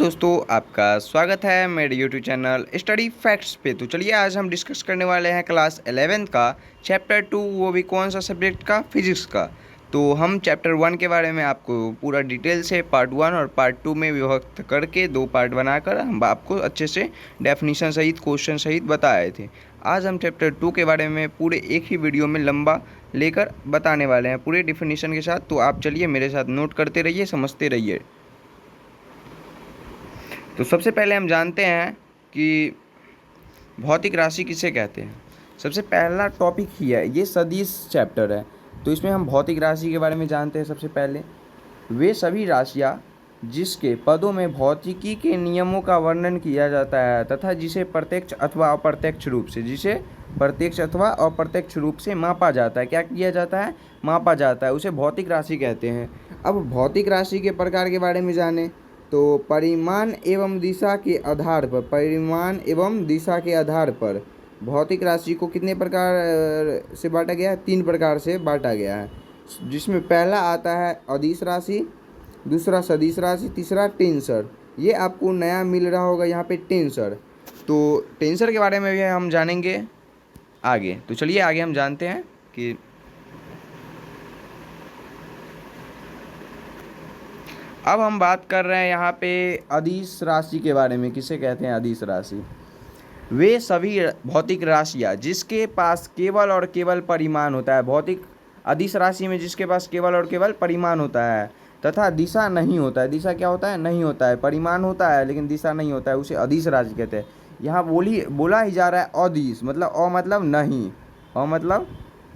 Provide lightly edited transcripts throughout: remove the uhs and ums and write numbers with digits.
दोस्तों, आपका स्वागत है मेरे यूट्यूब चैनल स्टडी फैक्ट्स पे। तो चलिए आज हम डिस्कस करने वाले हैं क्लास 11th का चैप्टर 2, वो भी कौन सा सब्जेक्ट का, फिजिक्स का। तो हम चैप्टर 1 के बारे में आपको पूरा डिटेल से पार्ट 1 और पार्ट 2 में विभक्त करके 2 पार्ट बनाकर हम आपको अच्छे से डेफिनेशन सहित क्वेश्चन सहित बताए थे। आज हम चैप्टर 2 के बारे में पूरे एक ही वीडियो में लंबा लेकर बताने वाले हैं पूरे डिफिनीशन के साथ। तो आप चलिए मेरे साथ नोट करते रहिए, समझते रहिए। तो सबसे पहले हम जानते हैं कि भौतिक राशि किसे कहते हैं। सबसे पहला टॉपिक ही है, ये सदिश चैप्टर है, तो इसमें हम भौतिक राशि के बारे में जानते हैं। सबसे पहले वे सभी राशियाँ जिसके पदों में भौतिकी के नियमों का वर्णन किया जाता है तथा जिसे प्रत्यक्ष अथवा अप्रत्यक्ष रूप से मापा जाता है। क्या किया जाता है? मापा जाता है, उसे भौतिक राशि कहते हैं। अब भौतिक राशि के प्रकार के बारे में जानें तो परिमाण एवं दिशा के आधार पर भौतिक राशि को कितने प्रकार से बांटा गया है? 3 प्रकार से बांटा गया है, जिसमें पहला आता है अदिश राशि, दूसरा सदिश राशि, तीसरा टेंसर। ये आपको नया मिल रहा होगा यहाँ पे, टेंसर। तो टेंसर के बारे में भी हम जानेंगे आगे। तो चलिए आगे हम जानते हैं कि अब हम बात कर रहे हैं यहाँ पे अदिश राशि के बारे में। किसे कहते हैं अदिश राशि? वे सभी भौतिक राशियाँ जिसके पास केवल और केवल परिमाण होता है। भौतिक अदिश राशि में जिसके पास केवल और केवल परिमाण होता है तथा दिशा नहीं होता है। दिशा क्या होता है? नहीं होता है। परिमाण होता है लेकिन दिशा नहीं होता है, उसे अदिश राशि कहते हैं। यहाँ बोला ही जा रहा है अदिश, मतलब मतलब नहीं, मतलब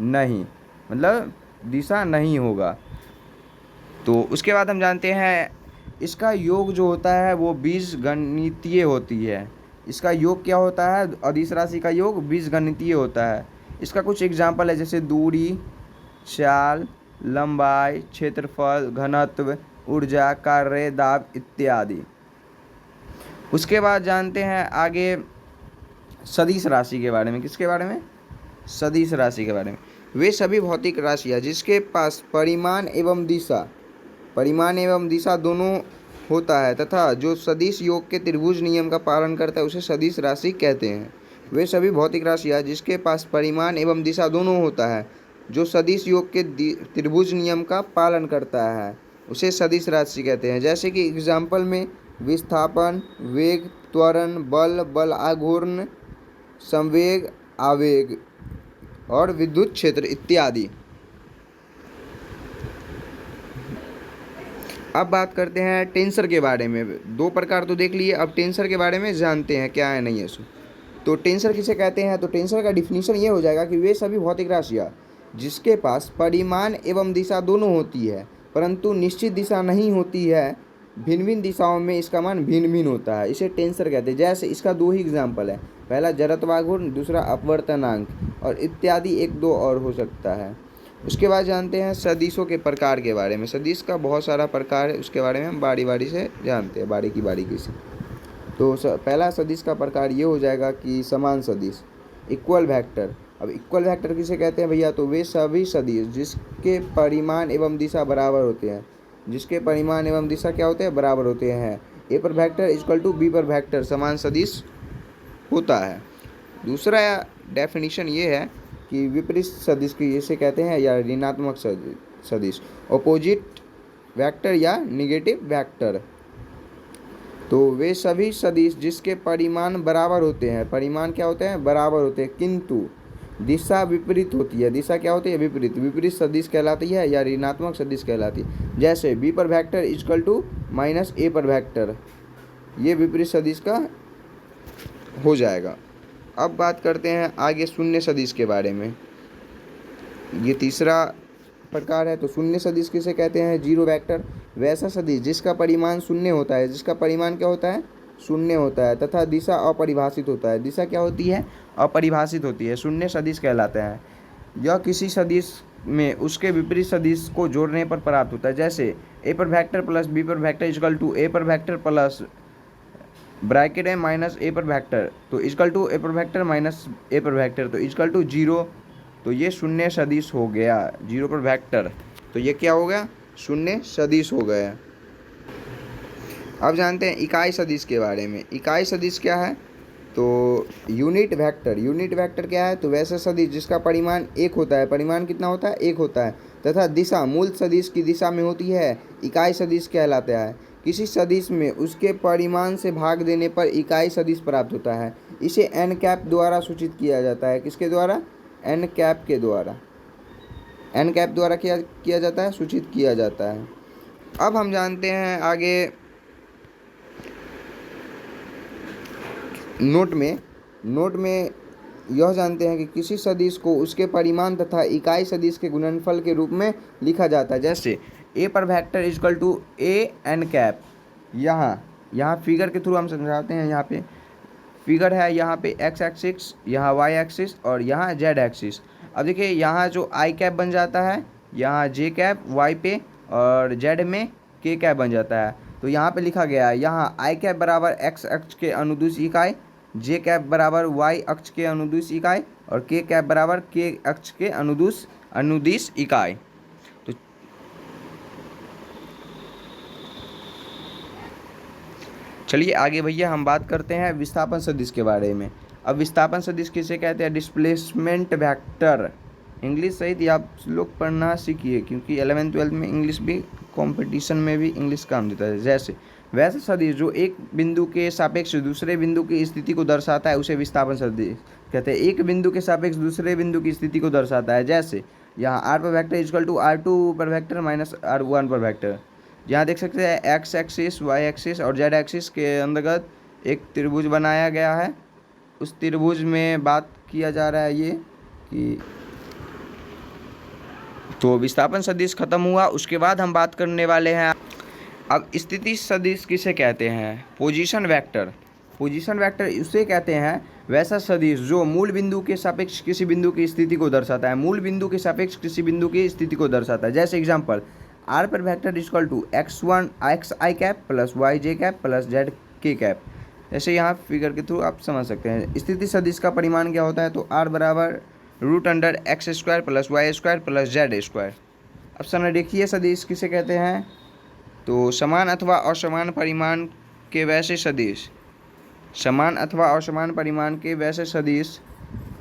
नहीं, मतलब दिशा नहीं होगा। तो उसके बाद हम जानते हैं इसका योग जो होता है वो बीजगणितीय होती है। इसका योग क्या होता है? अदिश राशि का योग बीजगणितीय होता है। इसका कुछ एग्जाम्पल है, जैसे दूरी, चाल, लंबाई, क्षेत्रफल, घनत्व, ऊर्जा, कार्य, दाब इत्यादि। उसके बाद जानते हैं आगे सदिश राशि के बारे में। किसके बारे में? सदिश राशि के बारे में। वे सभी भौतिक राशियाँ जिसके पास परिमाण एवं दिशा दोनों होता है तथा जो सदिश योग के त्रिभुज नियम का पालन करता है उसे सदिश राशि कहते हैं। वे सभी भौतिक राशियाँ जिसके पास परिमाण एवं दिशा दोनों होता है, जो सदिश योग के त्रिभुज नियम का पालन करता है, उसे सदिश राशि कहते हैं। जैसे कि एग्जाम्पल में विस्थापन, वेग, त्वरण, बल आघूर्ण, संवेग, आवेग और विद्युत क्षेत्र इत्यादि। अब बात करते हैं टेंसर के बारे में। 2 प्रकार तो देख लिए, अब टेंसर के बारे में जानते हैं क्या है नहीं है सो। तो टेंसर किसे कहते हैं? तो टेंसर का डिफिनीशन ये हो जाएगा कि वे सभी भौतिक राशियाँ जिसके पास परिमाण एवं दिशा दोनों होती है परंतु निश्चित दिशा नहीं होती है, भिन्न भिन्न दिशाओं में इसका मान भिन्न भिन्न होता है, इसे टेंसर कहते हैं। जैसे इसका 2 ही एग्जाम्पल है, पहला जड़त्वाघूर्ण, दूसरा अपवर्तनांक और इत्यादि 1-2 और हो सकता है। उसके बाद जानते हैं सदिशों के प्रकार के बारे में। सदिश का बहुत सारा प्रकार है, उसके बारे में हम बारी बारी से जानते हैं, बारीकी से। तो पहला सदिश का प्रकार ये हो जाएगा कि समान सदिश, इक्वल वेक्टर। अब इक्वल वेक्टर किसे कहते हैं भैया? तो वे सभी सदिश जिसके परिमाण एवं दिशा बराबर होते हैं। जिसके परिमाण एवं दिशा क्या होते हैं? बराबर होते हैं। ए पर वेक्टर इक्वल टू बी पर वेक्टर समान सदिश होता है। दूसरा डेफिनेशन ये है कि विपरीत सदिश की इसे कहते हैं या ऋणात्मक सदिश, ऑपोजिट वेक्टर या निगेटिव वेक्टर। तो वे सभी सदिश जिसके परिमाण बराबर होते हैं, परिमाण क्या होते हैं? बराबर होते हैं, किंतु दिशा विपरीत होती है। दिशा क्या होती है? विपरीत सदिश कहलाती है या ऋणात्मक सदिश कहलाती है। जैसे बी पर वेक्टर इक्वल टू माइनस ए पर वेक्टर, ये विपरीत सदिश का हो जाएगा। अब बात करते हैं आगे शून्य सदिश के बारे में। ये तीसरा प्रकार है। तो शून्य सदिश किसे कहते हैं? जीरो वेक्टर, वैसा सदिश जिसका परिमाण शून्य होता है, जिसका परिमाण क्या होता है? शून्य होता है तथा दिशा अपरिभाषित होता है। दिशा क्या होती है? अपरिभाषित होती है, शून्य सदिश कहलाते हैं। यह किसी सदिश में उसके विपरीत सदिश को जोड़ने पर प्राप्त होता है। जैसे ए पर वेक्टर प्लस बी पर वेक्टर इक्वल टू ए पर वेक्टर प्लस ब्रैकेट है माइनस ए पर वेक्टर, तो इक्वल टू ए पर वेक्टर माइनस ए पर वेक्टर, तो इक्वल टू 0। तो ये शून्य सदिश हो गया, 0 पर वेक्टर, तो ये क्या हो गया? शून्य सदिश हो गया। अब जानते हैं इकाई सदिश के बारे में। इकाई सदिश क्या है? तो यूनिट वेक्टर क्या है? तो वैसा सदिश जिसका परिमाण एक होता है। परिमाण कितना होता है? एक होता है। तथा दिशा मूल सदिश की दिशा में होती है, इकाई सदिश कहलाता है। किसी सदिश में उसके परिमाण से भाग देने पर इकाई सदिश प्राप्त होता है। इसे एन कैप द्वारा सूचित किया जाता है। किसके द्वारा? एन कैप के द्वारा। एन कैप द्वारा किया जाता है, सूचित किया जाता है। अब हम जानते हैं आगे नोट में यह जानते हैं कि किसी सदिश को उसके परिमाण तथा इकाई सदिश के गुणनफल के रूप में लिखा जाता है। जैसे ए पर vector equal to A N cap. यहाँ फिगर के थ्रू हम समझाते हैं। यहाँ पे फिगर है, यहाँ पे एक्स एक्सिस, यहाँ वाई एक्सिस और यहाँ जेड एक्सिस। अब देखिए यहाँ जो आई कैप बन जाता है, यहाँ जे कैप वाई पे और जेड में के कैप बन जाता है। तो यहाँ पे लिखा गया है, यहाँ आई कैप बराबर एक्स अक्ष के अनुदिश इकाई, जे कैप बराबर वाई अक्ष के अनुदिश इकाई और के कैप बराबर के अक्ष के अनुदिश इकाई। तो चलिए आगे भैया हम बात करते हैं विस्थापन सदिश के बारे में। अब विस्थापन सदिश किसे कहते हैं? Displacement vector. इंग्लिश सहित आप लोग पढ़ना सीखिए, क्योंकि 11th-12th में इंग्लिश भी कंपटीशन में भी इंग्लिश काम देता है। जैसे वैसा सदिश जो एक बिंदु के सापेक्ष दूसरे बिंदु की स्थिति को दर्शाता है, उसे विस्थापन सदिश कहते हैं। एक बिंदु के सापेक्ष दूसरे बिंदु की स्थिति को दर्शाता है। जैसे यहाँ आर पर वेक्टर इक्वल टू R2 पर वेक्टर माइनस R1 पर वेक्टर। यहाँ देख सकते हैं एक्स एक्सिस, वाई एक्सिस और जेड एक्सिस के अंतर्गत एक त्रिभुज बनाया गया है। उस त्रिभुज में बात किया जा रहा है ये कि तो विस्थापन सदिश खत्म हुआ। उसके बाद हम बात करने वाले हैं अब स्थिति सदिश किसे कहते हैं? Position vector. पोजीशन वेक्टर उसे कहते हैं वैसा सदिश जो मूल बिंदु के सापेक्ष किसी बिंदु की स्थिति को दर्शाता है। मूल बिंदु के सापेक्ष किसी बिंदु की स्थिति को दर्शाता है। जैसे एग्जांपल आर पर vector equal to x1 X I cap plus Y J cap plus Z K cap. जैसे यहाँ फिगर के थ्रू आप समझ सकते हैं। स्थिति सदिश का परिमाण क्या होता है? तो r बराबर √x² plus Y square plus Z square. अब संरेखीय सदिश किसे कहते हैं? तो समान अथवा असमान परिमाण के वैसे सदिश, समान अथवा असमान परिमाण के वैसे सदिश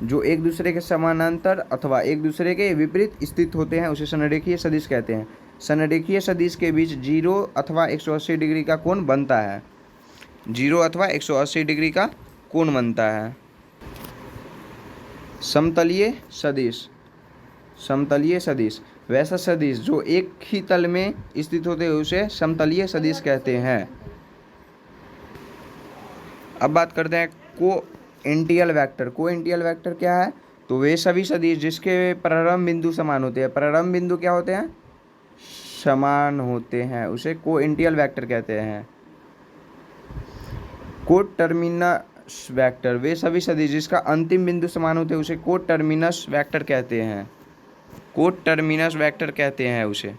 जो एक दूसरे के समानांतर अथवा एक दूसरे के विपरीत स्थित होते हैं, उसे संरेखीय सदिश कहते हैं। संरेखीय सदिश के बीच 0 अथवा 180 डिग्री का कोण बनता है। 0 अथवा 180 डिग्री का कोण बनता है। समतलीय सदिश। समतलीय सदिश वैसा सदिश जो एक ही तल में स्थित होते हैं, उसे समतलीय सदिश कहते हैं। अब बात करते हैं कोइंटियल वेक्टर। कोइंटियल वेक्टर क्या है? तो वे सभी सदिश जिसके प्रारंभ बिंदु समान होते हैं। प्रारंभ बिंदु क्या होते हैं? समान होते हैं, उसे कोइंटियल वेक्टर कहते हैं। कोटर्मिनस वेक्टर वे सभी सदिश जिसका अंतिम बिंदु समान होते हैं, उसे कोटर्मिनस वेक्टर कहते हैं। कोटर्मिनस वेक्टर कहते हैं उसे।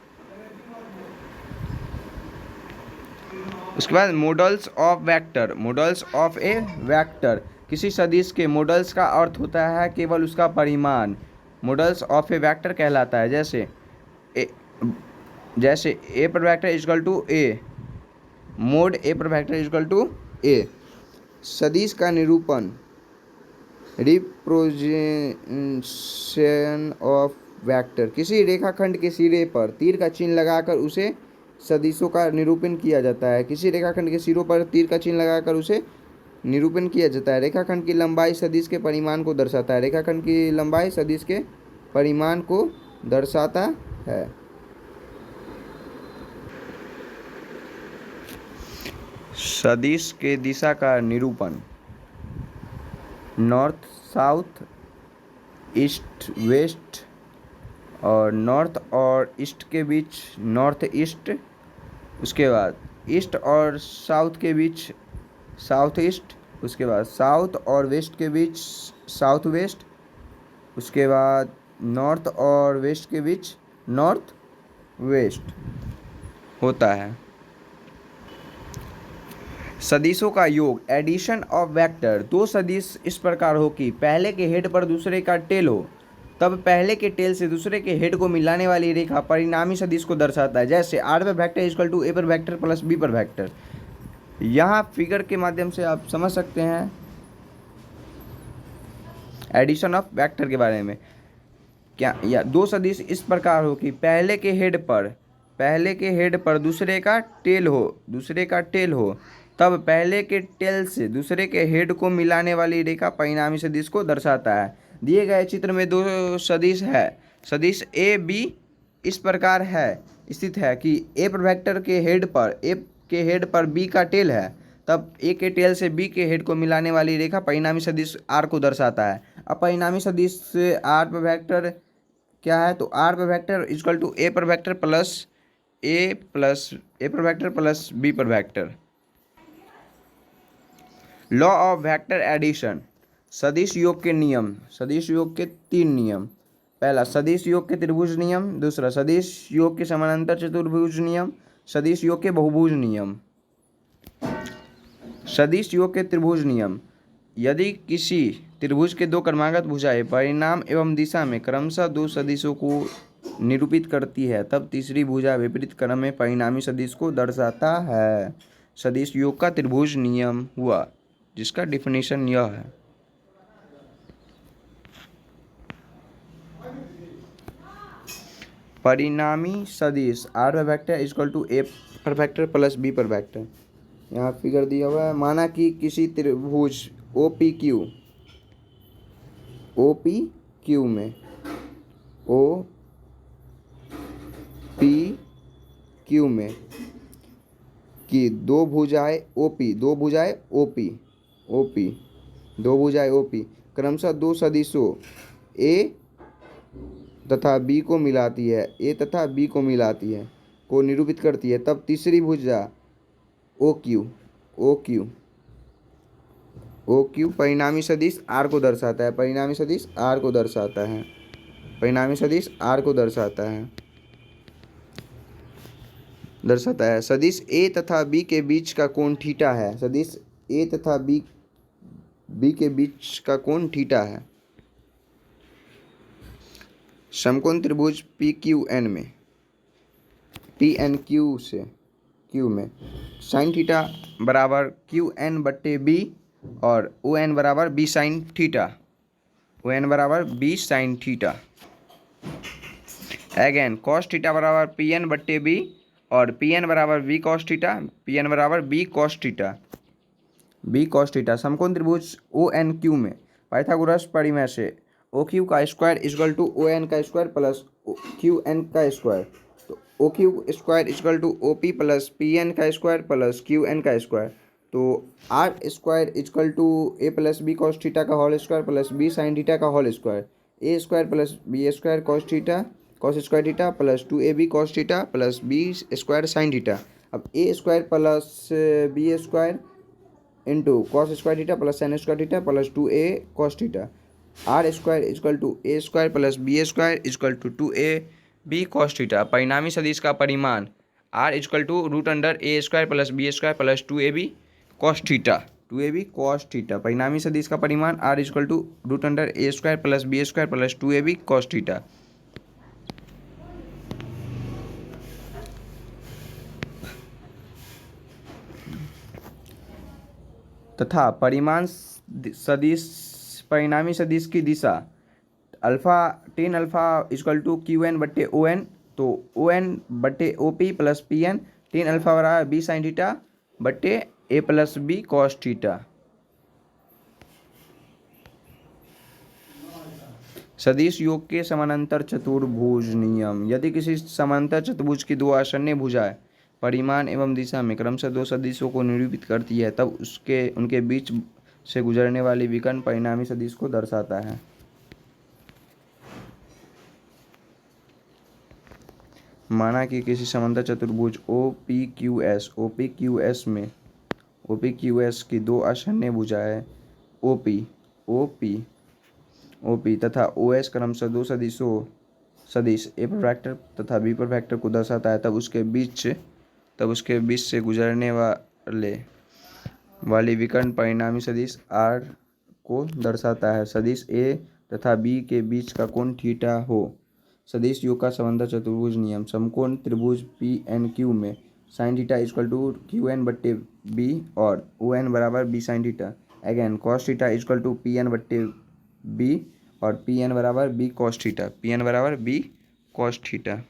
उसके बाद models of vector. Models of A vector किसी सदिश के मॉडल्स का अर्थ होता है केवल उसका परिमाण। मॉडल्स ऑफ ए वेक्टर कहलाता है। जैसे ए पर vector equal to A, mod A पर वेक्टर इक्वल टू ए। सदिश का निरूपण, रिप्रेजेंटेशन ऑफ वेक्टर किसी रेखाखंड के सिरे पर तीर का चिन्ह लगाकर उसे सदिशों का निरूपण किया जाता है। किसी रेखाखंड के सिरों पर तीर का चिन्ह लगाकर उसे निरूपण किया जाता है। रेखाखंड की लंबाई सदिश के परिमाण को दर्शाता है। रेखाखंड की लंबाई सदिश के परिमाण को दर्शाता है। सदिश के दिशा का निरूपण, नॉर्थ साउथ, ईस्ट वेस्ट और नॉर्थ और ईस्ट के बीच नॉर्थ ईस्ट। उसके बाद ईस्ट और साउथ के बीच साउथ ईस्ट। उसके बाद साउथ और वेस्ट के बीच साउथ वेस्ट। उसके बाद नॉर्थ और वेस्ट के बीच नॉर्थ वेस्ट होता है। सदिशों का योग, एडिशन ऑफ वेक्टर। दो सदिश इस प्रकार हो कि पहले के हेड पर दूसरे का टेल हो, तब पहले के टेल से दूसरे के हेड को मिलाने वाली रेखा परिणामी सदिश को दर्शाता है। जैसे आर पर वेक्टर इक्वल टू ए पर वेक्टर प्लस बी पर वेक्टर। यहाँ फिगर के माध्यम से आप समझ सकते हैं एडिशन ऑफ वेक्टर के बारे में। क्या या दो सदिश इस प्रकार हो कि पहले के हेड पर दूसरे का टेल हो, तब पहले के टेल से दूसरे के हेड को मिलाने वाली रेखा परिणामी सदिश को दर्शाता है। दिए गए चित्र में दो सदिश है, सदिश ए बी इस प्रकार है स्थित है कि ए पर वेक्टर के हेड पर बी का टेल है, तब ए के टेल से बी के हेड को मिलाने वाली रेखा परिणामी सदिश आर को दर्शाता है। अब परिणामी सदिश आर पर वेक्टर क्या है, तो आर पर वेक्टर इक्वल टू ए पर वेक्टर प्लस बी पर vector. Law of vector addition, सदिश योग के नियम, सदिश योग के 3 नियम। पहला सदिश योग के त्रिभुज नियम, दूसरा सदिश योग के समानांतर चतुर्भुज नियम, सदिश योग के बहुभुज नियम। सदिश योग के त्रिभुज नियम, यदि किसी त्रिभुज के दो क्रमागत भुजाएं परिणाम एवं दिशा में क्रमशः दो सदिशों को निरूपित करती है, तब तीसरी भुजा विपरीत क्रम में परिणामी सदिश को दर्शाता है। सदिश योग का त्रिभुज नियम हुआ, जिसका डिफिनेशन यह है। परिणामी सदिश आर पर वेक्टर इक्वल टू ए पर वेक्टर प्लस बी पर वेक्टर। यहाँ फिगर दिया हुआ है। माना कि किसी त्रिभुज ओ पी क्यू में ओ पी क्यू में कि दो भुजाएं ओ पी क्रमशः दो सदिशों ए तथा बी को मिलाती है को निरूपित करती है, तब तीसरी भुजा ओ क्यू परिणामी सदिश आर को दर्शाता है। सदिश ए तथा बी के बीच का कोण थीटा है। समकोण त्रिभुज पी क्यू में साइन थीटा बराबर क्यू एन बट्टे बी और ओ एन बराबर B sine theta. Again cos theta बराबर पी एन बट्टे बी और पी एन बराबर बी कॉस थीटा। समकोण त्रिभुज ओ एन क्यू में पाइथागोरस परिमेय से ओ क्यू का square equal to O N का स्क्वायर प्लस क्यू एन का स्क्वायर, तो O Q square equal to O P plus P N का स्क्वायर प्लस क्यू एन का स्क्वायर, तो R square equal to A plus B cos theta का whole square plus B sine theta का whole square, A square plus B square cos square theta plus 2ab cos theta plus B square sine theta. अब A square plus B square into cos square theta plus sine square theta plus 2a cos theta. R square equal to A square plus B square equal to 2ab cos theta. परिणामी सदिश का परिमाण R equal to root under A square plus B square plus 2ab cos theta. परिणामी सदिश का परिमाण R equal to root under A square plus B square plus 2ab cos theta. तथा परिणामी सदिश की दिशा tan alpha equal to Q N बट्टे ओ एन, तो ओ एन बट्टे O P plus P N tan alpha बराबर B sine theta बट्टे A plus B cos theta. सदिश योग के समानांतर चतुर्भुज नियम, यदि किसी समांतर चतुर्भुज की दो आसन्न भुजाएं परिमाण एवं दिशा में क्रमशः दो सदिशों को निरूपित करती है, तब उनके बीच से गुजरने वाली विकर्ण परिणामी सदिश को दर्शाता है। माना कि किसी समांतर चतुर्भुज ओ पी क्यू एस की दो आसन्न भुजाएं ओ पी तथा ओ एस क्रमशः दो सदिश ए पर वेक्टर तथा बी पर वेक्टर को दर्शाता है, तब उसके बीच से गुजरने वाली विकर्ण परिणामी सदिश आर को दर्शाता है। सदिश ए तथा बी के बीच का कोण थीटा हो। सदिश योग का समांतर चतुर्भुज नियम, समकोण त्रिभुज पी एन क्यू में sine theta equal to Q N बट्टे बी और ओ एन बराबर B sine theta. Again cos theta equal to P N बट्टे बी और पी एन बराबर B cos theta, P N बराबर बी कॉस थीटा।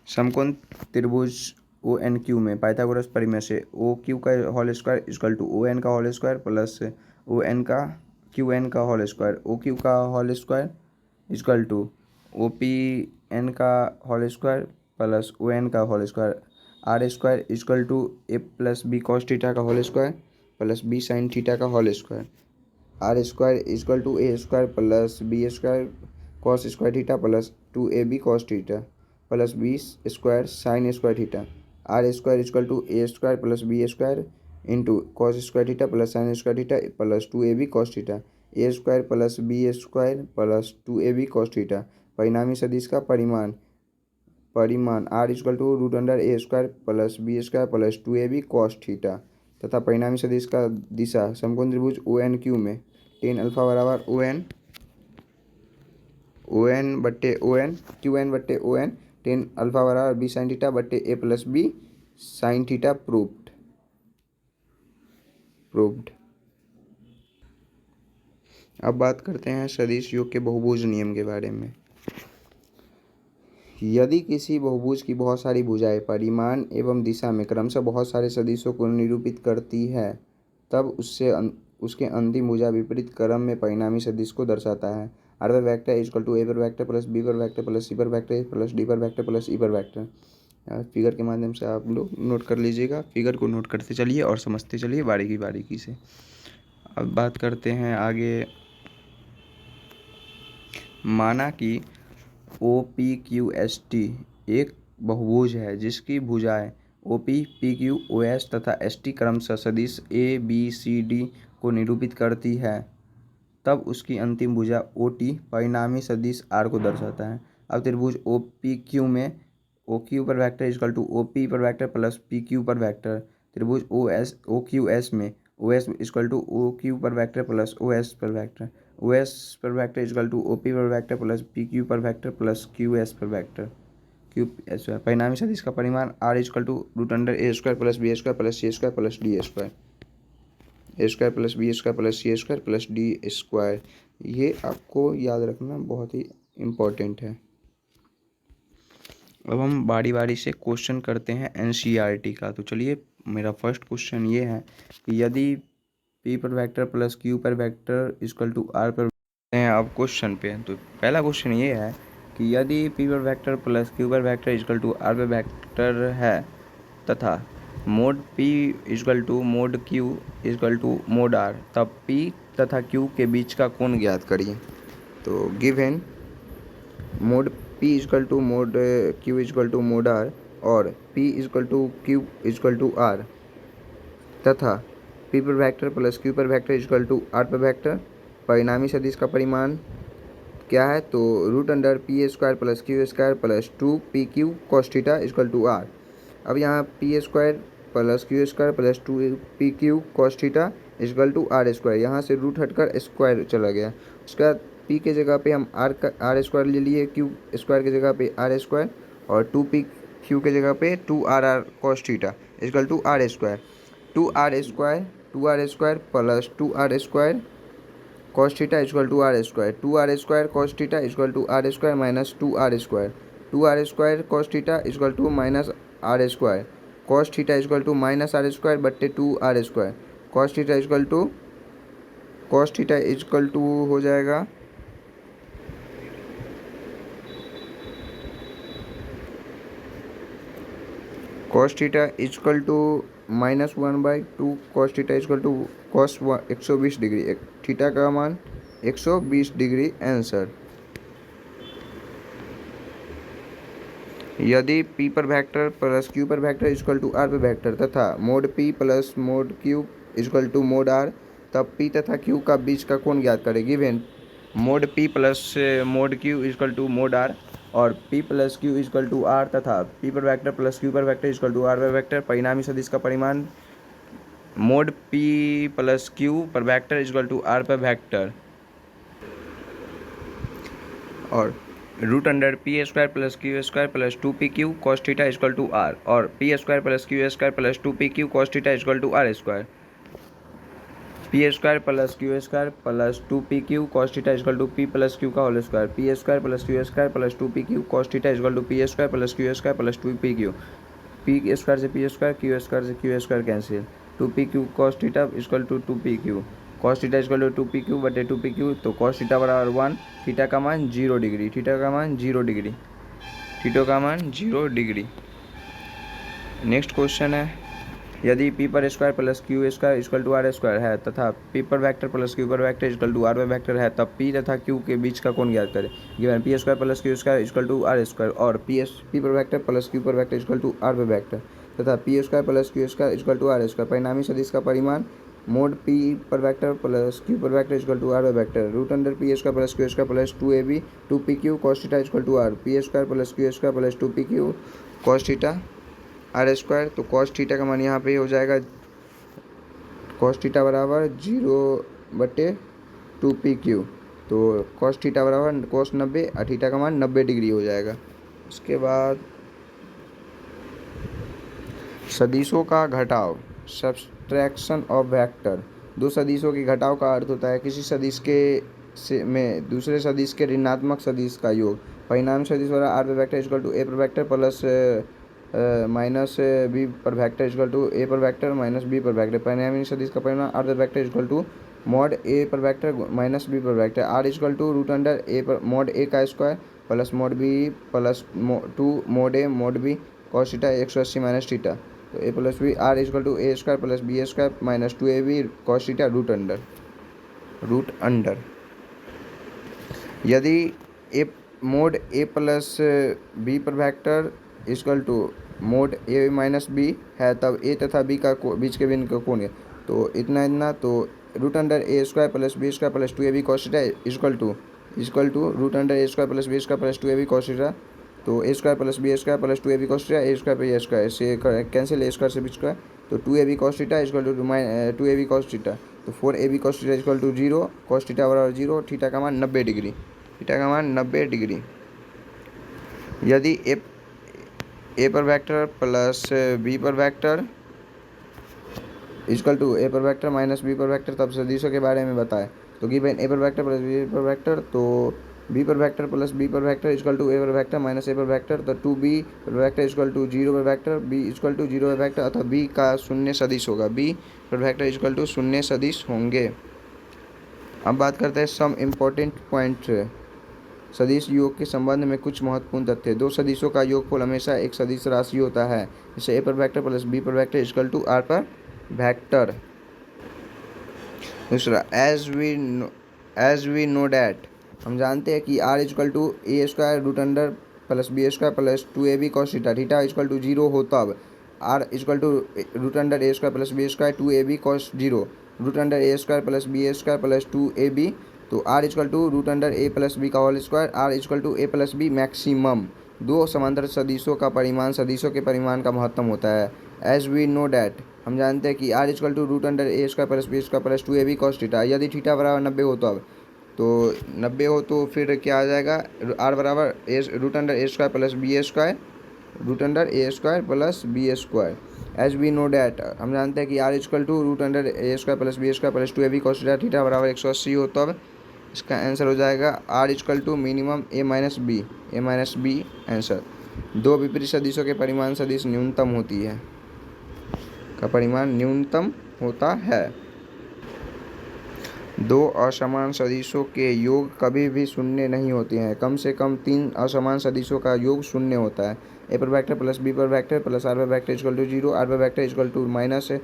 समकोण त्रिभुज ओ एन क्यू में पाइथागोरस परिमेय से ओ क्यू का whole square equal to O N का whole square plus O N का क्यू एन का होल स्क्वायर, ओ क्यू का whole square equal to O P N का whole square plus O N का whole square, R square equal to A plus B cos theta का whole square plus B sine theta का whole square, R square equal to A square plus B square cos square theta plus two A B cos theta plus B square sine square theta, R square equal to A square plus B square into cos square theta plus sine square theta plus two A B cos theta, A square plus B square plus two A B cos theta. परिणामी सदिश का परिमाण R equal to root under A square plus B square plus two A B cos theta तथा परिणामी सदिश का दिशा समकोण त्रिभुज ओ एन क्यू में टेन अल्फा बराबर ओ एन बट्टे ओ एन क्यू एन बट्टे ओ एन टेन अल्फा बराबर बी साइन थीटा बट्टे A plus B sine theta proved. अब बात करते हैं सदिश योग के बहुभुज नियम के बारे में। यदि किसी बहुभुज की बहुत सारी भुजाएं परिमाण एवं दिशा में क्रमशः बहुत सारे सदिशों को निरूपित करती है तब उसके अंतिम भुजा विपरीत क्रम में परिणामी सदिश को दर्शाता है। आर पर वेक्टर इजकल टू ए पर वेक्टर प्लस बी पर वेक्टर प्लस सी पर वेक्टर प्लस डी पर वेक्टर प्लस ई पर वेक्टर। फिगर के माध्यम से आप लोग नोट कर लीजिएगा, फिगर को नोट करते चलिए और समझते चलिए बारीकी बारीकी से। अब बात करते हैं आगे। माना कि O P Q S T एक बहुभुज है जिसकी भुजाएं O P P Q O S तथा एस टी क्रमशः सदिश ए बी सी डी को निरूपित करती है तब उसकी अंतिम भुजा ओ टी परिणामी सदिश आर को दर्शाता है। अब त्रिभुज ओ पी क्यू में ओ क्यू पर vector equal to O P पर वेक्टर प्लस पी क्यू पर वेक्टर, त्रिभुज ओ क्यू एस में O S equal to O Q पर वेक्टर प्लस ओ एस पर वेक्टर, ओ एस पर vector equal to O P पर vector plus P Q पर vector plus Q S पर vector Q S. परिणामी सदिश का परिमाण R equal to root under A square plus B square plus C square plus D square, A square plus B square plus C square plus D square. ये आपको याद रखना बहुत ही इम्पोर्टेंट है। अब हम बारी बारी से क्वेश्चन करते हैं एनसीईआरटी का। तो चलिए मेरा फर्स्ट क्वेश्चन ये है कि यदि पी पर वेक्टर प्लस क्यू पर वेक्टर इजकल टू आर पर हैं अब क्वेश्चन पे। तो पहला क्वेश्चन ये है कि यदि पी पर वेक्टर प्लस क्यू पर वेक्टर इजकल टू आर पर वेक्टर है तथा mod P equal to mod Q equal to mod R तब पी तथा क्यू के बीच का कोण ज्ञात करिए। तो given mod P equal to mod Q equal to mod R और P equal to Q equal to R तथा पी पर वेक्टर प्लस क्यू पर वेक्टर इजकल टू आर पर वेक्टर परिणामी सदिश का परिमाण क्या है। तो root under P square plus Q square plus two P Q cos theta equal to R. अब यहाँ P square plus Q square plus two P Q cos theta equal to R square, यहाँ से root हटकर square चला गया। उसके बाद P के जगह पे हम आर स्क्वायर ले लिए, क्यू स्क्वायर की जगह पे आर स्क्वायर और टू पी क्यू के जगह पे two R R cos theta equal to R square, two R square plus two R square cos theta equal to R square, two R square cos theta equal to R square minus two R square, two R square cos theta equal to minus R square, cos theta equal to minus R square बट्टे two R square, cos theta equal to हो जाएगा cos theta equal to minus one by two cos theta equal to cos 120 degree, theta का मान 120 degree answer. यदि p पर vector plus q पर vector equal to r पर vector तथा mod p plus mod q equal to mod r तब p तथा q का बीच का कोण ज्ञात करें। Given mode p plus mod q equal to mod r और p plus Q equal to R तथा p पर वेक्टर प्लस q पर वेक्टर इजकल टू आर पर वेक्टर परिणामी सदिश का परिमाण मोड p प्लस q पर वेक्टर इजकल टू आर पर वेक्टर और root under P square plus Q square plus 2pq cos theta equal to are, और P square plus Q square plus 2pq cos theta equal to R square, P square plus Q square plus 2pq cos theta equal to P plus Q का whole square, P square plus Q square plus 2pq cos theta equal to P square plus Q square plus 2pq, P square से P square, Q square से Q square cancel, 2pq cos theta equal to 2pq cos theta equal to 2pq बटे 2pq, तो cos theta बराबर 1, theta का मान 0 degree, theta का मान 0 degree, theta का मान 0 डिग्री। नेक्स्ट क्वेश्चन है, यदि पी पर square plus Q square equal to R square है तथा पी पर वेक्टर प्लस क्यू पर वेक्टर इक्वल टू आर पर वेक्टर है, तब पी तथा क्यू के बीच का कोण ज्ञात करें। Given P square plus Q square equal to R square और पी पर वेक्टर प्लस क्यू पर वेक्टर इक्वल टू आर पर वेक्टर तथा P square plus Q square equal to R square, परिणामी सदिश का परिमाण मोड पी पर वेक्टर प्लस क्यू पर वेक्टर इक्वल टू आर पर vector, root under P square plus Q square plus 2ab 2pq cos theta equal to R, P square plus Q square plus 2pq cos theta R square, तो cos theta का मान यहाँ पे हो जाएगा cos theta बराबर 0/2pq, तो cos theta बराबर कॉस 90 और थीटा का मान 90 डिग्री हो जाएगा। उसके बाद सदिशों का घटाव, सब्सट्रैक्शन ऑफ वेक्टर, दो सदिशों के घटाव का अर्थ होता है किसी सदिश के में दूसरे सदिश के ऋणात्मक सदिश का योग, परिणाम सदिश बराबर आर पर वेक्टर इक्वल टू ए पर वेक्टर प्लस माइनस बी पर वेक्टर इक्वल टू ए पर वेक्टर माइनस बी पर वेक्टर, परिणामी सदिश का परिमाण आर पर vector equal to mod A पर वेक्टर माइनस बी पर vector, R equal to root under A पर मॉड ए का square plus mod B plus 2 mod A mod B cos theta 180 minus theta, तो A plus B R equal to A square plus B square minus 2ab cos theta root under. यदि A mod A plus B पर vector equal to mod A minus B है, तब ए तथा B का बीच के बिंदु का कोण है, तो इतना तो root under A square plus B square plus 2ab cos theta equal to root under A square plus B square plus 2ab cos theta, तो A square plus B square plus 2ab cos theta, A square पे A square से cancel, A square से B square, तो 2ab cos theta equal to 2ab cos theta, तो 4ab cos theta equal to 0, cos theta बराबर 0, theta का मान 90 degree, theta का मान 90 डिग्री। यदि ए पर वेक्टर प्लस बी पर वेक्टर इक्वल टू ए पर वेक्टर माइनस बी पर वेक्टर, तब सदिशों के बारे में बताएं, तो गिवन ए पर वेक्टर प्लस बी पर वेक्टर, तो बी पर वेक्टर प्लस बी पर वेक्टर इक्वल टू ए पर वेक्टर माइनस ए पर वेक्टर, तो 2b पर वेक्टर इक्वल टू 0 पर वेक्टर, बी इक्वल टू 0 पर वेक्टर अथवा बी का शून्य सदिश होगा, बी पर वेक्टर इक्वल टू शून्य सदिश होंगे। अब बात करते हैं सम इम्पोर्टेंट पॉइंट, सदिश योग के संबंध में कुछ महत्वपूर्ण तथ्य, दो सदिशों का योगफल हमेशा एक सदिश राशि होता है, जैसे ए पर वेक्टर प्लस बी पर वेक्टर इक्वल टू आर पर वेक्टर। दूसरा, एज वी नो डैट, हम जानते हैं कि R equal to A square root under plus B square plus 2ab cos theta, theta equal to 0 हो तब R equal to root under A square plus B square 2ab cos 0 root under A square plus B square plus 2ab, तो R equal to root under A plus B का whole square, R equal to A plus B maximum. दो समांतर सदिशों का परिमाण सदिशों के परिमाण का महत्तम होता है। एज वी नो डैट, हम जानते हैं कि R equal to root under A square plus B square plus 2ab cos theta, यदि थीटा बराबर 90 हो तो 90 हो तो फिर क्या आ जाएगा, आर बराबर A root under A square plus B square root under A square plus B square. As we know that, हम जानते हैं कि R equal to root under A square plus B square plus 2ab cos theta, theta बराबर 180 हो तब इसका answer हो जाएगा R equal to minimum A minus B answer. दो विपरीत सदिशों के परिमाण सदिश न्यूनतम होती है, का परिमाण न्यूनतम होता है। दो असमान सदिशों के योग कभी भी शून्य नहीं होते हैं, कम से कम 3 असमान सदिशों का योग शून्य होता है। ए पर वेक्टर प्लस बी पर वेक्टर प्लस आर पर वेक्टर इक्वल टू 0, आर पर वेक्टर इक्वल टू माइनस ए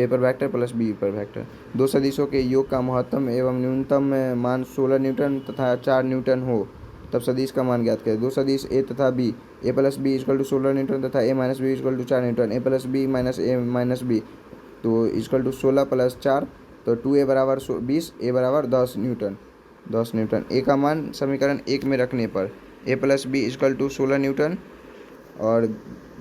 पर वेक्टर प्लस बी पर वेक्टर। दो सदिशों के योग का महत्तम एवं न्यूनतम मान 16 न्यूटन तथा 4 न्यूटन हो तब सदिश का मान ज्ञात करें। दो सदिश ए तथा B, A plus B equal to 16 newton तथा A minus B equal to 4 newton, A plus B minus A minus B तो इक्वल टू 16 प्लस 4, तो 2a बराबर 20, ए बराबर 10 न्यूटन। ए का मान समीकरण 1 में रखने पर A plus B equal to 16 newton, और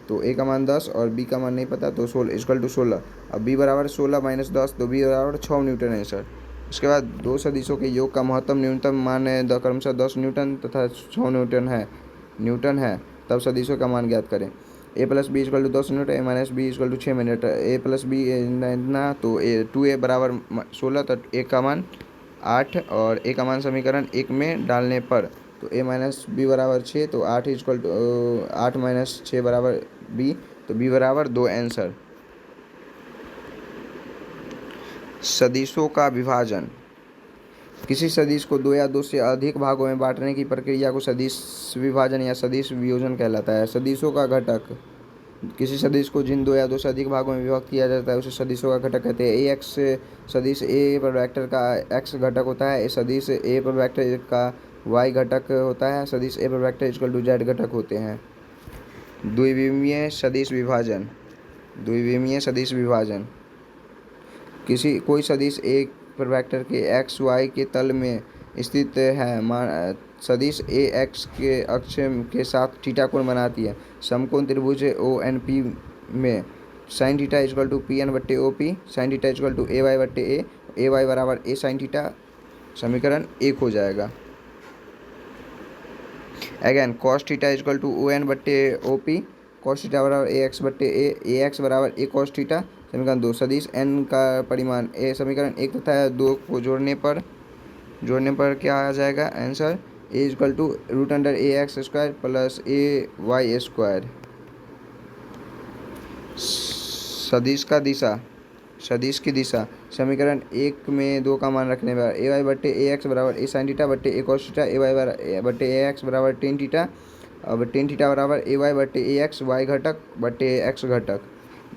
तो ए का मान 10 और बी का मान नहीं पता तो 16 इक्वल टू 16, अब बी बराबर 16 माइनस 10 तो बी बराबर 6 न्यूटन है सर। उसके बाद दो सदिशों के योग का महत्तम न्यूनतम मान क्रमशः 10 न्यूटन तथा 6 न्यूटन है तब सदिशों का मान ज्ञात करें। a plus B equal to 10 minute, a minus B equal to 6 minute, a plus B इतना तो a बराबर 16, तो a का मान 8 और a का मान समीकरण 1 में डालने पर तो a माइनस बी बराबर 6, तो 8 इक्वल टू 8 माइनस 6 बराबर b, तो b बराबर 2 आंसर। सदिशों का विभाजन। किसी सदिश को दो या दो से अधिक भागों में बांटने की प्रक्रिया को सदिश विभाजन या सदिश वियोजन कहलाता है। सदिशों का घटक। किसी सदिश को जिन दो या दो से अधिक भागों में विभक्त किया जाता है उसे सदिशों का घटक कहते हैं। ए एक्स सदिश ए पर वेक्टर का एक्स घटक होता है। सदिश ए पर वेक्टर का वाई घटक होता है। सदिश ए पर वेक्टर इक्वल टू जेड घटक होते हैं। द्विविमीय सदिश विभाजन। द्विविमीय सदिश विभाजन। कोई सदिश एक पर वेक्टर के एक्स वाई के तल में स्थित है। सदिश ए एक्स के अक्ष के साथ थीटा कोण बनाती है। समकोण त्रिभुज ओ एन पी में sine theta equal to P N बट्टे O P, sine theta equal to A Y बट्टे ए वाई बराबर ए साइन थीटा, समीकरण 1 हो जाएगा। Again cos theta equal to O N बट्टे ओ पी, कॉस थीटा बराबर ए x बट्टे ए X बराबर ए कॉस थीटा, समीकरण 2। सदिश n का परिमाण ए, समीकरण 1 तथा 2 को जोड़ने पर क्या आ जाएगा answer, A equal to root under A X square plus A Y square. सदिश की दिशा। समीकरण 1 में 2 का मान रखने पर ए वाई बट्टे ए एक्स बराबर ए साइन थीटा बट्टे ए कॉस थीटा, ए वाई बट्टे ए एक्स बराबर टेन थीटा, अब टेन थीटा बराबर ए वाई बट्टे ए एक्स वाई घटक बट्टे एक्स घटक।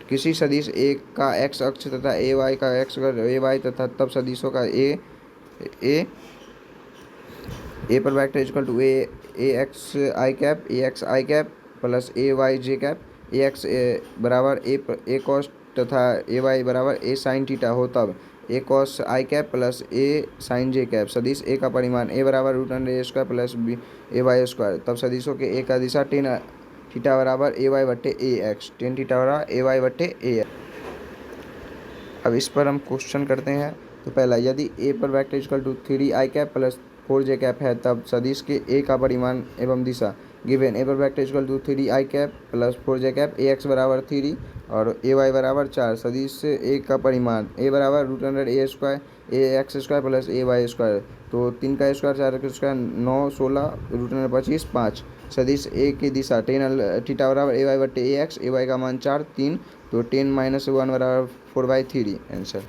किसी सदिश ए का एक्स अक्ष तथा ए वाई का एक्स ए वाई तथा तब सदिशों का ए पर vector equal to A X I cap plus A Y J cap, A X बराबर ए कॉस तथा ए वाई बराबर ए साइन थीटा हो तब ए कॉस आई कैप प्लस ए साइन जे कैप। सदिश ए का परिमाण ए बराबर root under A square plus B A Y square, तब सदिशों के ए का दिशा टेन थीटा बराबर ए वाई बट्टे ए एक्स, टेन थीटा बराबर ए वाई बट्टे ए एक्स। अब इस पर हम क्वेश्चन करते हैं। तो पहला, यदि ए पर vector equal to 3 I cap plus 4 J cap है तब सदिश के ए का परिमाण एवं दिशा। गिवन ए पर vector equal to 3 I cap plus 4 J cap, A X बराबर 3 और ए वाई बराबर 4। सदिश ए का परिमाण ए बराबर root under A square A X square plus A Y square, तो 3 का स्क्वायर 4 का स्क्वायर 9 16 रूट अंडर 25 5। सदिश ए की दिशा टेन थीटा बराबर ए वाई बट्टे ए एक्स, ए वाई का मान 4 3, तो 10 माइनस 1 बराबर 4/3 आंसर।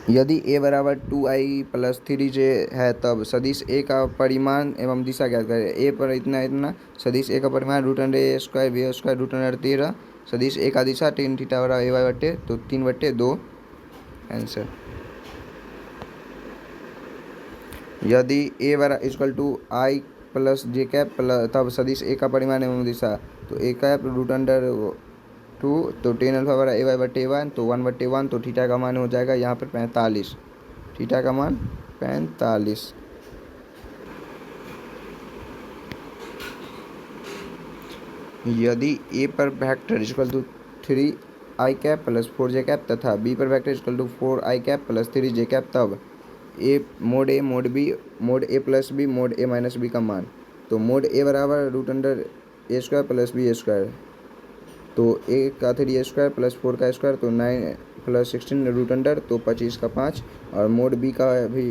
यदि a बराबर 2i प्लस 3j है तब सदिश a का परिमाण एवं दिशा ज्ञात करें। a पर इतना, सदिश a का परिमाण root under A square B square root under 13, सदिश a का दिशा टेन थीटा बराबर ए वाई बट्टे तो 3/2 आंसर। यदि a बराबर equal to I plus J cap plus तब सदिश a का परिमाण एवं दिशा, तो a कैप रूट अंडर 2, तो टेन अल्फा बराबर ए वाई बट्टे 1, तो 1/1, तो थीटा का मान हो जाएगा यहाँ पर 45, थीटा का मान 45। यदि ए पर vector equal to 3 I cap plus 4 J cap तथा बी पर vector equal to 4 I cap plus 3 J cap तब A mod B mod A plus B mod A minus B का मान। तो मोड ए बराबर root under A square plus B square, तो A का 3 square plus 4 का square तो 9 plus 16 root under तो 25 का 5, और मोड बी का भी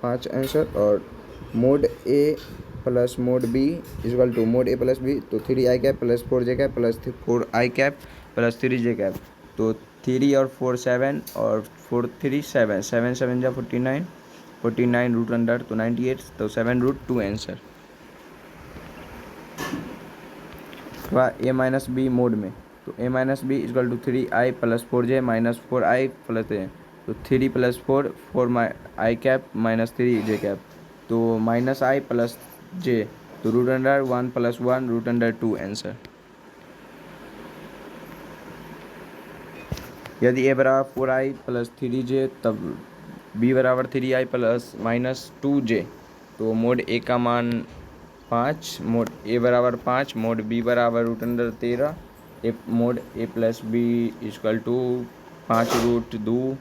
5 आंसर। और mod A plus mod B equal to mod A plus B, तो 3 I cap plus 4 J cap plus 4 I cap plus 3 J cap, तो 3 और 4 7 और 4 3 7 7 7 जा 49 49 रूट अंडर तो 98, तो 7/2 answer. A minus B mod में, तो A minus B equal to 3 I plus 4 J minus 4 I plus A, तो 3 plus 4 4 I cap minus 3 J cap, तो माइनस आई प्लस जे, तो root under 1 plus 1 root under 2 answer. यदि A बराबर 4 I plus 3 जे तब B बराबर 3 I plus minus 2 जे, तो mod A का मान 5, मोड ए बराबर 5, मोड बी बराबर root under 13, A mod A plus B equal to 5√2।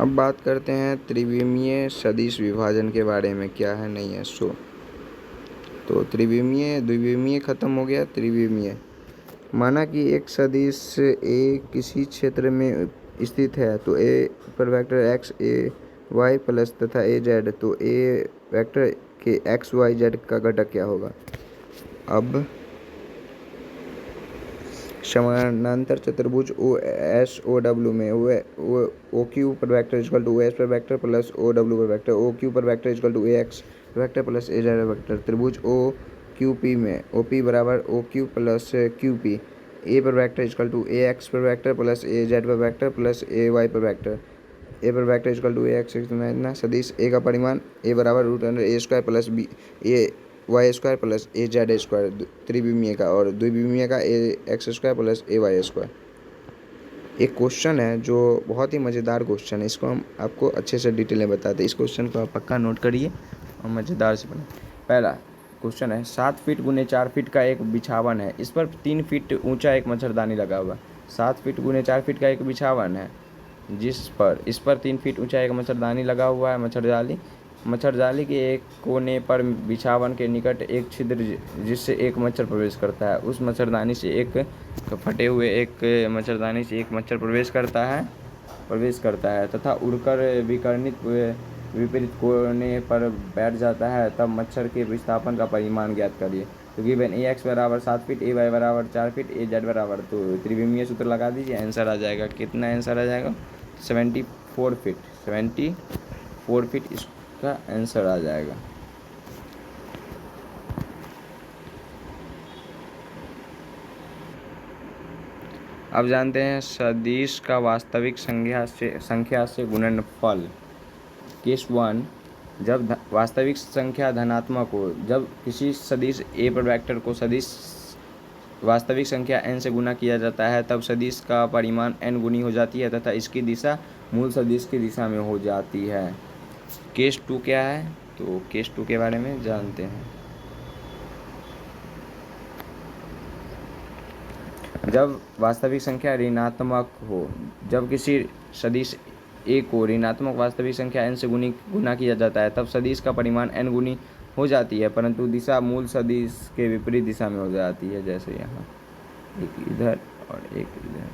अब बात करते हैं त्रिविमीय सदिश विभाजन के बारे में, क्या है नहीं है सो। तो त्रिविमीय द्विविमीय खत्म हो गया, त्रिविमीय माना कि एक सदिश ए किसी क्षेत्र में स्थित है तो ए पर vector x A Y plus तथा ए जेड, तो ए वेक्टर के एक्स वाई जेड का घटक क्या होगा। अब समानांतर चतुर्भुज ओ एस ओ डब्ल्यू में ओ क्यू पर vector equal to O S पर वेक्टर प्लस ओ डब्ल्यू पर वेक्टर, ओ क्यू पर vector equal to A X vector plus A Z vector. त्रिभुज ओ क्यू पी में O P बराबर O Q plus Q P, A पर vector equal to A X पर vector plus A Z पर vector plus A Y पर vector, A पर vector equal to A x ना सदिश ए का परिमाण ए बराबर √a² plus B A Y square plus A Z square त्रिविमीय का, और द्विविमीय का ए X square plus A Y square. एक क्वेश्चन है जो बहुत ही मज़ेदार क्वेश्चन है, इसको हम आपको अच्छे से डिटेल में बताते हैं। इस क्वेश्चन को आप पक्का नोट करिए और मज़ेदार से पढ़ें। पहला क्वेश्चन है 7 फीट गुने 4 फीट का एक बिछावन है, इस पर 3 फीट ऊंचा एक मच्छरदानी लगा हुआ है। 7 फीट गुने 4 फीट का एक बिछावन है इस पर 3 फीट ऊंचा एक मच्छरदानी लगा हुआ है। मच्छरजाली के एक कोने पर बिछावन के निकट एक छिद्र जिससे एक मच्छर प्रवेश करता है। उस मच्छरदानी से एक मच्छर प्रवेश करता है तथा उड़कर विकर्णित विपरीत कोने पर बैठ जाता है। तब मच्छर के विस्थापन का परिमाण ज्ञात करिए। तो गिवन ए एक्स बराबर 7 फीट, ए वाई बराबर 4 फीट, ए जेड बराबर, तो त्रिविमीय सूत्र लगा दीजिए, आंसर आ जाएगा। कितना आंसर आ जाएगा? 74 फीट। 74 फीट इसका आंसर आ जाएगा। अब जानते हैं सदिश का वास्तविक संख्या से गुणनफल। केस 1, जब वास्तविक संख्या धनात्मक हो, जब किसी सदिश ए पर वेक्टर को सदिश वास्तविक संख्या n से गुना किया जाता है तब सदिश का परिमाण n गुनी हो जाती है तथा इसकी दिशा मूल सदिश की दिशा में हो जाती है। केस 2 क्या है? तो केस 2 के बारे में जानते हैं। जब वास्तविक संख्या ऋणात्मक हो, जब किसी सदिश ए को ऋणात्मक वास्तविक संख्या n से गुना किया जाता है तब सदिश का परिमाण n गुनी हो जाती है, परंतु दिशा मूल सदिश के विपरीत दिशा में हो जाती है। जैसे यहाँ एक इधर और एक इधर।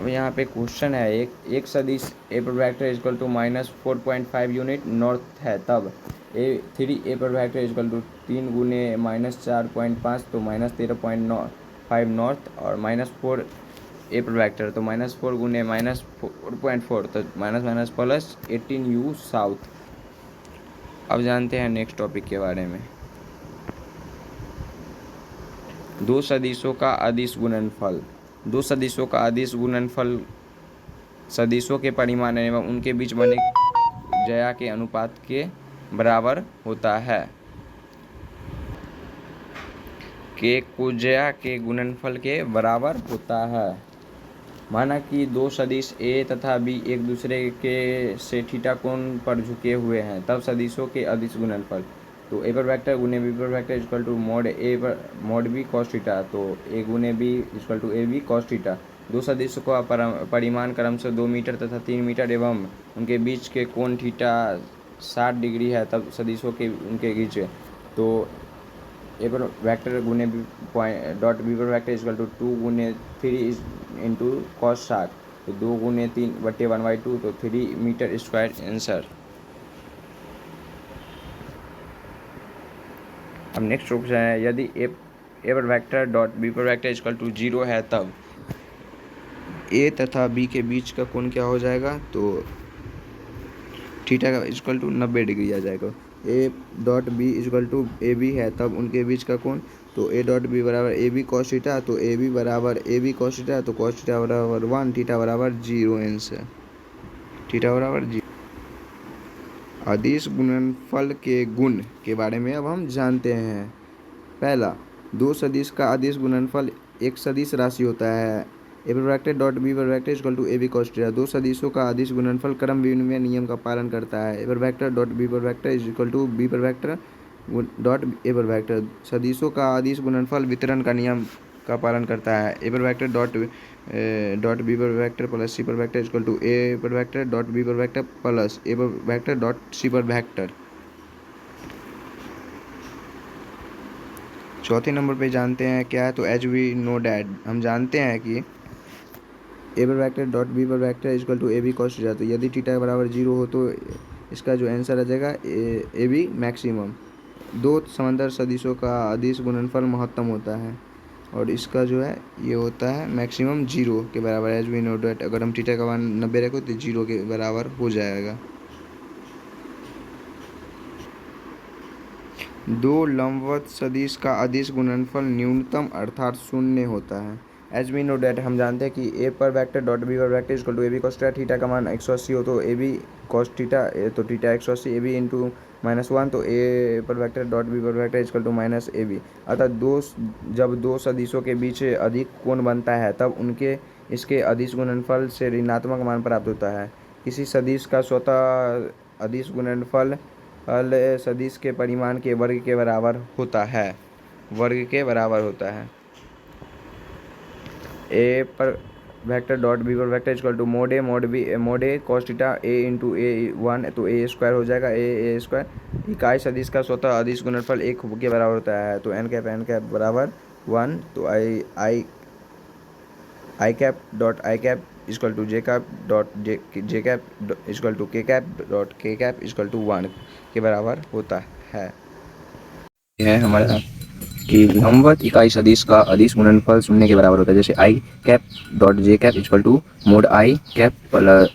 अब यहाँ पे क्वेश्चन है, एक सदिश ए पर vector equal to -4.5 unit north है, तब 3 ए पर वेक्टर इक्वल टू 3 गुने -4.5 तो -13.5 नॉर्थ, और -4 ए पर वेक्टर तो -4 गुने -4.4 तो माइनस प्लस 18 यू साउथ। अब जानते हैं नेक्स्ट टॉपिक के बारे में। दो सदिशों का अदिश गुणनफल। दो सदिशों का अदिश गुणनफल सदिशों के परिमाण एवं उनके बीच बने ज्या के अनुपात के बराबर होता है। के कुज्या के गुणनफल के बराबर होता है। माना कि दो सदिश ए तथा बी एक दूसरे के से थीटा कोण पर झुके हुए हैं, तब सदिशों के अदिश गुणनफल, तो ए पर वेक्टर गुने बी पर vector equal to mod B cos theta, तो ए गुने B equal to A B cos theta. दो सदिशों का परिमाण क्रमशः 2 मीटर तथा 3 मीटर एवं उनके बीच के कोण थीटा 60 डिग्री है, तब सदिशों के उनके बीच, तो ए पर वेक्टर गुने बी डॉट बी पर वेक्टर इक्वल टू 2 गुने 3 इंटू कॉस 60, तो 2 गुने 3/1/2 तो 3 मीटर स्क्वायर आंसर। अब नेक्स्ट क्वेश्चन है, यदि ए पर वेक्टर डॉट बी पर वेक्टर इक्वल टू 0 है तब ए तथा बी के बीच का कोण क्या हो जाएगा, तो थीटा का इक्वल टू 90 डिग्री आ जाएगा। A dot B equal to A B है तब उनके बीच का कोण, तो ए डॉट बी बराबर ए बी कॉस थीटा, तो ए बी बराबर ए बी कॉस थीटा, तो कॉस थीटा बराबर 1, थीटा बराबर 0 आंसर। थीटा बराबर 0। अदिश गुणनफल के गुण के बारे में अब हम जानते हैं। पहला, दो सदिश का अदिश गुणनफल एक सदिश राशि होता है ए पर वेक्टर डॉट बी पर vector equal to A B cos theta. दो सदिशों का अदिश गुणनफल क्रम विनिमय नियम का पालन करता है। ए पर वेक्टर डॉट बी पर vector is equal to B पर वेक्टर डॉट ए पर वेक्टर सदिशों का अदिश गुणनफल वितरण का नियम का पालन करता है। ए पर वेक्टर डॉट बी पर वेक्टर प्लस सी पर वेक्टर इक्वल टू ए पर वेक्टर डॉट बी पर वेक्टर प्लस ए पर वेक्टर डॉट सी पर वेक्टर। चौथे नंबर पे जानते हैं क्या है, तो एच वी नो डैट हम जानते हैं कि ए पर वेक्टर डॉट बी पर vector equal to A B cos theta. तो यदि थीटा बराबर 0 हो तो इसका जो आंसर आ जाएगा ए बी मैक्सिमम। दो समांतर सदिशों का अदिश गुणनफल महत्तम होता है और इसका जो है ये होता है मैक्सिमम 0 के बराबर। एज वी नो डैट अगर हम थीटा का मान 90 रखो तो 0 के बराबर हो जाएगा। दो लंबवत सदिश का अदिश गुणनफल न्यूनतम अर्थात शून्य होता है। एज वी नो डैट हम जानते हैं कि ए पर वेक्टर डॉट बी पर vector equal to A B cos theta. Theta का मान 180 हो तो ए बी कॉस थीटा तो थीटा 180 ए बी इंटू -1 तो ए पर वेक्टर डॉट बी पर vector equal to minus A B. अर्थात जब दो सदिशों के बीच अधिक कोण बनता है तब उनके इसके अदिश गुणनफल से ऋणात्मक मान प्राप्त होता है। किसी सदिश का स्वतः अदिश गुणनफल सदिश के परिमाण के वर्ग के बराबर होता है। वर्ग के बराबर होता है। ए पर वेक्टर डॉट बी पर vector equal to mod A cos theta A into A 1 तो ए स्क्वायर हो जाएगा। ए स्क्वायर इकाई सदिश का स्वतः अदिश गुणनफल 1 के बराबर होता है। तो एन कैप बराबर 1 तो I cap dot I cap equal to J cap dot J cap equal to K cap equal to 1 के बराबर होता है। यह है हमारा कि लंबवत इकाई सदिश का अदिश गुणनफल 0 के बराबर होता है। जैसे I cap dot J cap equal to mod I cap plus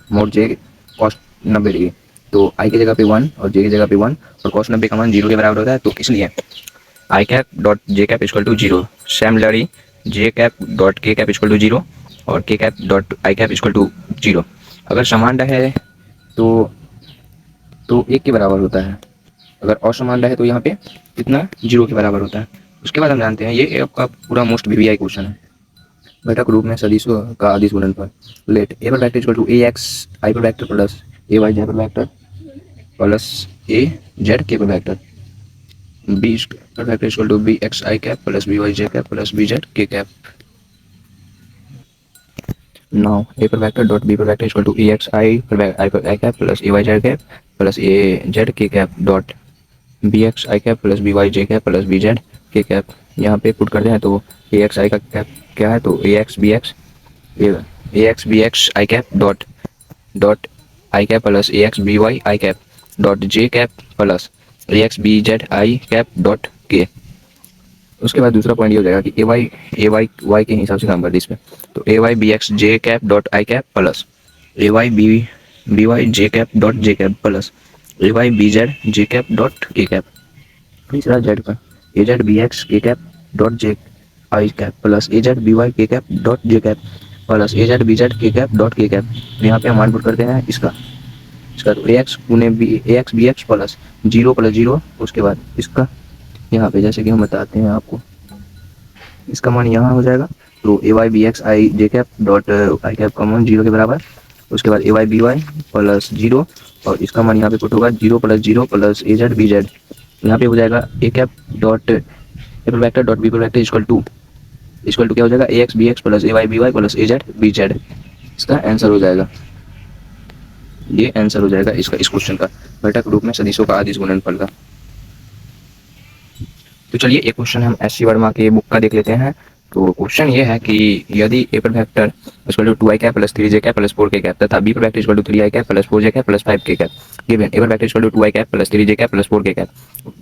mod J cos 90 degree. तो आई की जगह पे 1 और जे की जगह पे 1 और कॉस 90 का मान 0 के बराबर होता है। तो इसलिए I cap dot J cap equal to 0 similarly J cap dot K cap equal to 0 और K cap dot I cap equal to 0। अगर समान रहे तो 1 के बराबर होता है। अगर असमान रहे तो यहाँ पे कितना 0 के बराबर होता है। उसके बाद हम जानते हैं ये आपका पूरा मोस्ट वीवीआई क्वेश्चन है। घटक रूप में सदिशों का अदिश गुणनफल लेट ए पर vector equal to A X I पर vector plus A Y Z पर vector plus A Z K पर वेक्टर बी पर vector equal to B X I cap plus B Y J cap plus B Z K cap. Now a per vector dot b per vector is equal to ax I cap plus ay z cap plus a z k cap dot bx I cap plus by j cap plus bz k cap। यहाँ पे put करते हैं तो ax I का cap क्या है, तो ax bx I cap dot I cap plus ax by I cap dot j cap plus ax bz I cap dot k। उसके बाद दूसरा पॉइंट ये हो जाएगा कि ए वाई के हिसाब से काम कर दी इस पर। तो A Y B X J cap dot I cap plus A Y B Y J cap dot J cap plus A Y B Z J cap dot K cap. तीसरा जेड का ए जेड बी एक्स के cap dot J I cap plus A Z B Y के cap dot J cap plus A Z B Z K cap dot K cap. यहाँ पे हम मान put करते हैं इसका तो ए एक्स बी एक्स प्लस 0 उसके बाद इसका यहाँ पे जैसे कि हम बताते हैं आपको इसका मान यहाँ हो जाएगा। तो A Y B X I J cap dot I cap का मान 0 के बराबर। उसके बाद A Y B Y plus 0 और इसका मान यहाँ पे पुट होगा 0 plus A Z B Z. यहाँ पे हो जाएगा ए कैप डॉट ए पर वेक्टर डॉट बी पर वेक्टर इक्वल टू क्या हो जाएगा A X B X plus A Y B Y plus A Z B Z. इसका आंसर हो जाएगा, ये आंसर हो जाएगा इसका इस क्वेश्चन का घटक रूप में सदिशों का अदिश गुणनफल का। तो चलिए एक क्वेश्चन हम एस सी वर्मा के बुक का देख लेते हैं। तो क्वेश्चन ये है कि यदि ए पर vector equal to 2i cap plus 3j cap plus 4k cap तथा बी पर vector equal to 3i cap plus 4j cap plus 5k cap given A पर vector equal to 2i cap plus 3j cap plus 4k cap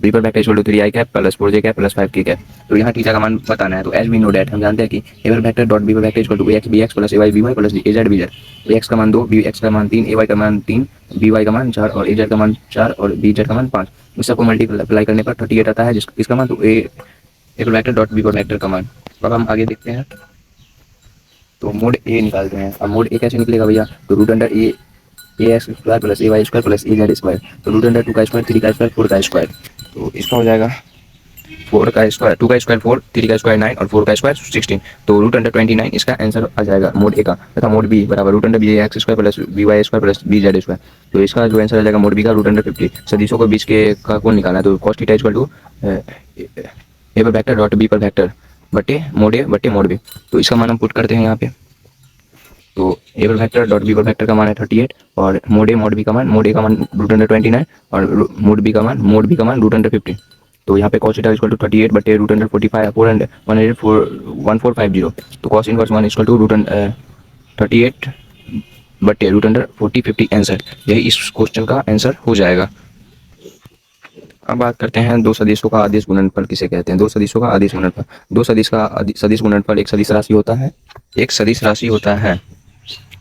B पर vector equal to 3i cap plus 4j cap plus 5k cap. तो यहाँ theta का मान बताना है। तो as we know that हम जानते हैं कि ए पर वेक्टर डॉट बी पर vector equal to ax bx plus ay by plus az bz। X का मान 2 bx का मान 3 ay का मान 3 by का मान 4 और az का मान 4 और bz का मान 5। इस सबको मल्टीप्लाई करने पर 38 आता है जिसका मान तो ए पर वेक्टर डॉट बी पर वेक्टर का मान। अब हम आगे देखते हैं तो मोड ए निकालते हैं। अब मोड ए कैसे निकलेगा भैया, तो root under A X square plus A Y square plus A Z square. तो रूट अंडर 2 का स्क्वायर 3 का स्क्वायर 4 का स्क्वायर। तो इसका हो जाएगा 4 का स्क्वायर, 2 का स्क्वायर 4, 3 का स्क्वायर 9 और 4 का स्क्वायर 16। तो रूट अंडर 29 इसका आंसर आ जाएगा मोड ए का, तथा मोड बी बराबर root under B X square plus B Y square plus B Z square. तो इसका जो आंसर आ जाएगा मोड बी का रूट अंडर 50। सदिशों को बीच के का कौन निकालना है, तो cos theta equal to A पर वेक्टर डॉट बी पर वेक्टर बटे मोड ए बटे मोड बी। तो इसका मान हम पुट करते हैं यहाँ पे। तो ए पर वेक्टर डॉट बी पर वेक्टर का मान है 38 और मोड बी का मान, मोड ए का मान रूट अंडर 29 और मोड बी का मान रूट अंडर 50। तो यहाँ पे cos थीटा इक्वल टू 38 बटे रूट अंडर 45 400 1450। तो cos inverse 1 equal to root 38 बटे रूट अंडर 40 50 आंसर। यही इस क्वेश्चन का आंसर हो जाएगा। अब बात करते हैं दो सदिशों का आदिश गुणनफल किसे कहते हैं। दो सदिशों का आदिश गुणनफल, दो सदिश का सदिश गुणनफल एक सदिश राशि होता है, एक सदिश राशि होता है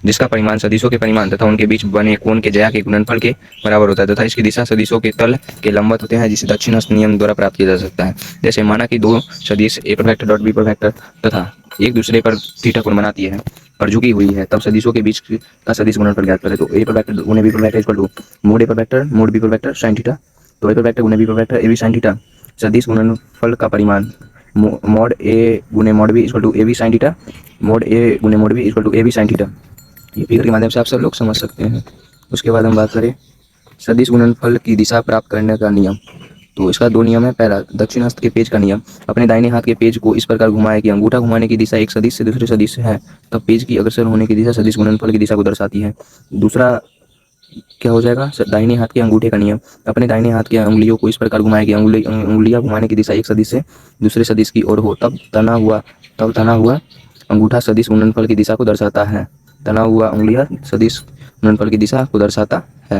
जिसका परिमाण सदिशों के परिमाण तथा उनके बीच बने कोण के ज्या के गुणनफल के बराबर होता है तथा इसकी दिशा सदिशों के तल के लंबवत होते हैं, जिसे दक्षिणास्थ नियम द्वारा प्राप्त किया जा सकता है। जैसे माना कि दो सदिश ए पर वेक्टर डॉट बी पर वेक्टर तथा एक दूसरे पर थीटा कोण बनाती है और झुकी हुई है, तब सदिशों के बीच का सदिश गुणनफल ज्ञात करें। तो ए पर वेक्टर गुणे बी पर vector equal to mod A पर वेक्टर मोड बी पर वेक्टर साइन थीटा। तो ए पर वेक्टर गुणे बी पर vector A B sine theta. सदिश गुणनफल का परिमाण मोड ए गुणे mod B equal to A B sine theta, mod A गुणे mod B equal to A B sine theta. ये फिगर के माध्यम से आप सब लोग समझ सकते हैं। उसके बाद हम बात करें सदिश गुणनफल की दिशा प्राप्त करने का नियम। तो इसका दो नियम है। पहला, दक्षिणास्थ के पेज का नियम। अपने दाहिने हाथ के पेज को इस प्रकार घुमाए कि अंगूठा घुमाने की दिशा एक सदिश से दूसरे सदिश से है, तब पेज की अग्रसर होने की दिशा सदिश गुणनफल की दिशा को दर्शाती है। दूसरा क्या हो जाएगा, दाहिने हाथ के अंगूठे का नियम। अपने दाहिने हाथ के अंगुलियों को इस प्रकार घुमाए कि अंगुलियां घुमाने की दिशा एक सदिश से दूसरे सदिश की ओर हो, तब तना हुआ अंगूठा सदिश गुणनफल की दिशा को दर्शाता है। तना हुआ अंगुलियां सदिश गुणनफल की दिशा को दर्शाता है।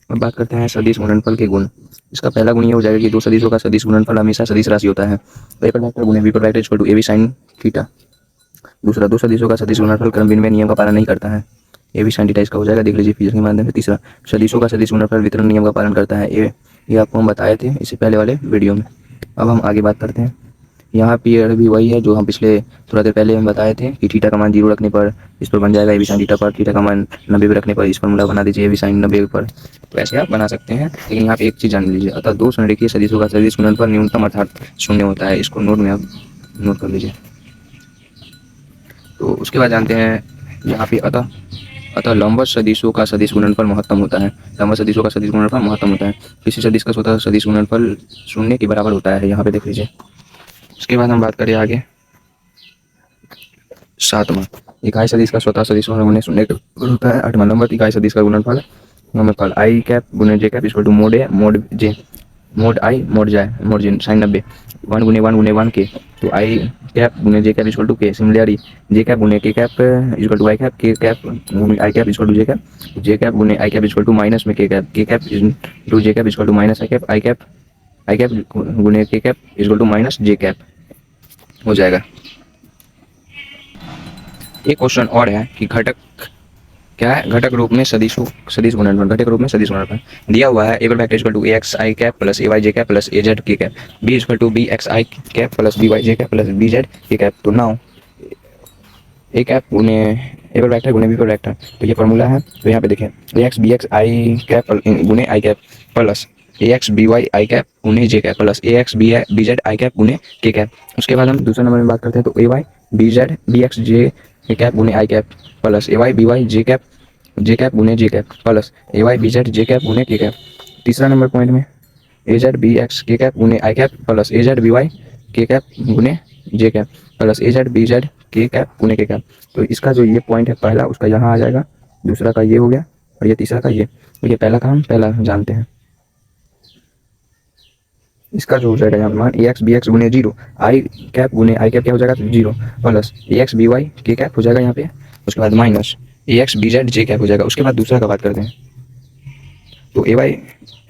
अब बात करते हैं सदिश गुणनफल के गुण। इसका पहला गुण ये हो जाएगा कि दो सदिशों का सदिश गुणनफल हमेशा सदिश राशि होता है। ए पर वेक्टर गुणे बी पर vector equal to A B sine theta. दूसरा, दो सदिशों का सदिश गुणनफल क्रम विनिमय नियम का पालन नहीं करता है। ए बी साइन थीटा इसका हो जाएगा, देख लीजिए फिजिक्स के माध्यम से। तीसरा, सदिशों का सदिश गुणनफल वितरण नियम का पालन करता है। ये आपको हम बताए थे इससे पहले वाले वीडियो में। अब हम आगे बात करते हैं। यहाँ पीरियड भी वही है जो हम पिछले थोड़ा देर पहले हम बताए थे कि थीटा का मान 0 रखने पर इस पर बन जाएगा ए बी साइन थीटा पर, थीटा का मान 90 पर रखने पर इस फॉर्मूला बना दीजिए ए बी साइन 90 पर। तो ऐसे आप बना सकते हैं, लेकिन यहाँ पे एक चीज़ जान लीजिए, अतः दो संरेखीय सदिशों का सदिश गुणनफल न्यूनतम अर्थात 0 होता है। इसको नोट में आप नोट कर लीजिए। तो उसके बाद जानते हैं यहाँ पे अतः लंबवत सदिशों का सदिश गुणनफल महत्तम होता है। लंबवत सदिशों का सदिश गुणनफल महत्तम होता है। किसी सदिश का स्वतः सदिश गुणनफल 0 के बराबर होता है, यहाँ पे देख लीजिए। उसके बाद हम बात करें आगे 7वां, इकाई सदिश का स्वतः सदिश होने 0 के बराबर होता है। 8वां, लंबवत इकाई सदिश का गुणनफल आई कैप गुणे J cap equal to mod A mod J mod I mod J sine 90 1 गुणे 1 गुणे 1 के। तो आई कैप गुणे J cap equal to K. Similarly J cap गुणे K cap equal to I cap, K cap गुणे I cap equal to J cap गुणे I cap equal to minus में K cap to J cap equal to minus I cap गुणे K cap equal to minus J cap हो जाएगा। एक question और है कि घटक क्या है, घटक रूप में सदिश गुणनफल। घटक रूप में सदिश गुणनफल दिया हुआ है। ए पर vector equal to A X I cap plus A Y J cap plus A Z K cap, B equal to B X I cap plus B Y J cap plus B Z K cap. तो now A cap गुणे A पर vector गुणे B पर vector, तो ये formula है। तो यहाँ पे देखें, A X B X I cap गुणे I cap plus A X B Y I cap गुणे J cap plus A X B Z I cap गुणे के कैप। उसके बाद हम दूसरे नंबर में बात करते हैं। तो A Y B Z B X J cap गुणे I cap plus A Y B Y J cap गुणे J cap plus A Y B Z J cap गुणे के कैप। तीसरा नंबर पॉइंट में ए जेड बी एक्स के cap गुणे I cap plus A Z B Y के cap गुणे J cap plus A Z B Z K cap गुणे K cap. तो इसका जो ये पॉइंट है पहला, उसका यहाँ आ जाएगा, दूसरा का ये हो गया और ये तीसरा का ये। तो ये पहला का हम पहला जानते हैं। इसका जो हो जाएगा यहाँ मान ए एक्स बी एक्स गुणे 0 आई कैप गुणे आई कैप क्या हो जाएगा 0 plus A X B Y के कैप हो जाएगा यहाँ पे। उसके बाद minus A X B Z J cap हो जाएगा। उसके बाद दूसरा का बात करते हैं। तो A Y